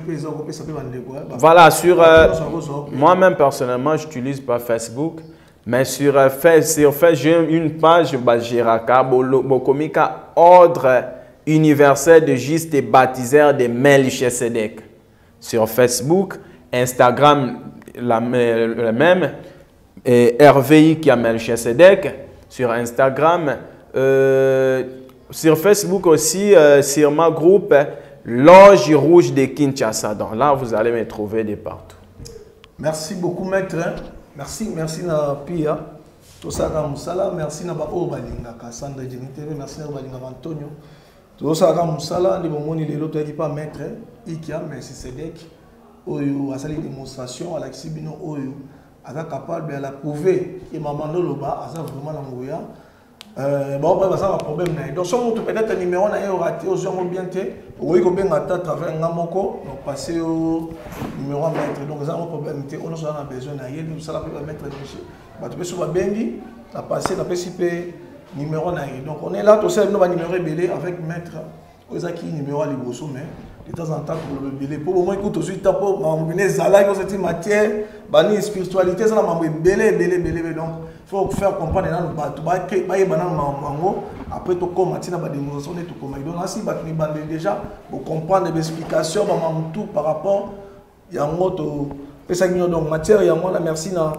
voilà, sur moi-même personnellement, je n'utilise pas Facebook, mais sur Facebook, j'ai une page, Jiraka, Bokomika, Ordre universel de justes et baptiseurs de Melchisedec. Sur Facebook, Instagram, la même, RVI qui a Melchisedec, sur Instagram, sur Facebook aussi, sur ma groupe Loge Rouge de Kinshasa. Donc là, vous allez me trouver de partout. Merci beaucoup, maître. Merci na Pia. Tosaka Musala, merci na Bao Balinga, Cassandra Geniteve, merci na Balinga Antonio. Tosaka Musala, les moments où l'autre n'est pas maître, Ikia, Melchisedec, Oyo, à sa démonstration, à l'Axibino Oyo, à la capable de la prouver, et maman Loloba, à ça vraiment l'angoya. Bon, après, ça va problème. Donc, si on peut-être un numéro, on a raté aux gens bien té, oui, combien à travers un gamoko, donc passer au numéro à mettre. Donc, ça, on problème. On a besoin d'aller, nous, ça va mettre le tu peux souvent bien dit, la passer, la PCP, numéro d'aller. Donc, on est là, tout ça, nous va numéro belé avec maître, aux acquis numéro à l'Iboso, mais de temps en temps, pour le belé. Pour le moment, écoute, aussi, pour m'emmener Zala, dans cette matière, banni spiritualité, ça m'a belé. Donc, il faut faire comprendre après tout comme matin ba démonstration et tout comme donc ainsi déjà pour comprendre les explications tout par rapport ya moto pesa donc matière ya moi merci na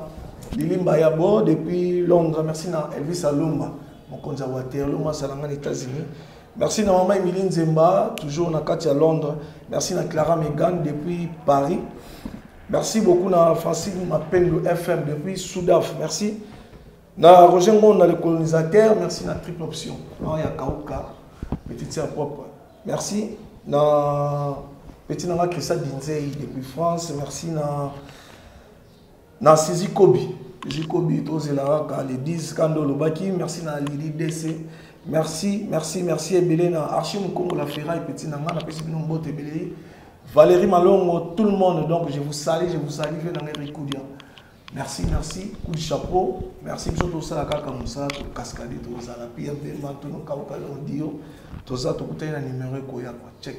Lilimba Yabo depuis Londres, merci na Elvis Alumba mon conservateur Loma salanga aux États-Unis, merci na maman Emiline Zemba toujours na Katia Londres, merci na Clara Megan depuis Paris, merci beaucoup na Francine Mapendo FM depuis Soudaf, merci na Roger Mon, le colonisateur, merci na Triple Option. Non, il y a Kauka, petite sœur propre. Merci na petit nanga Christa Dinzei depuis France. Merci na Sisi Kobi. Sisi Kobi, Tozela, les 10 Kandolo Baki. Merci na Lili DC. Merci Ebele na Archim Congo la Ferraille, petit nanga, na petit Nombote Ebele. Valérie Malongo, tout le monde. Donc je vous salue, je dans les Rikoudia. Merci, coup de chapeau. Merci, tout ça, la Kakamoussa, tout cascade, tout ça, la PMB, tout le numéro, check.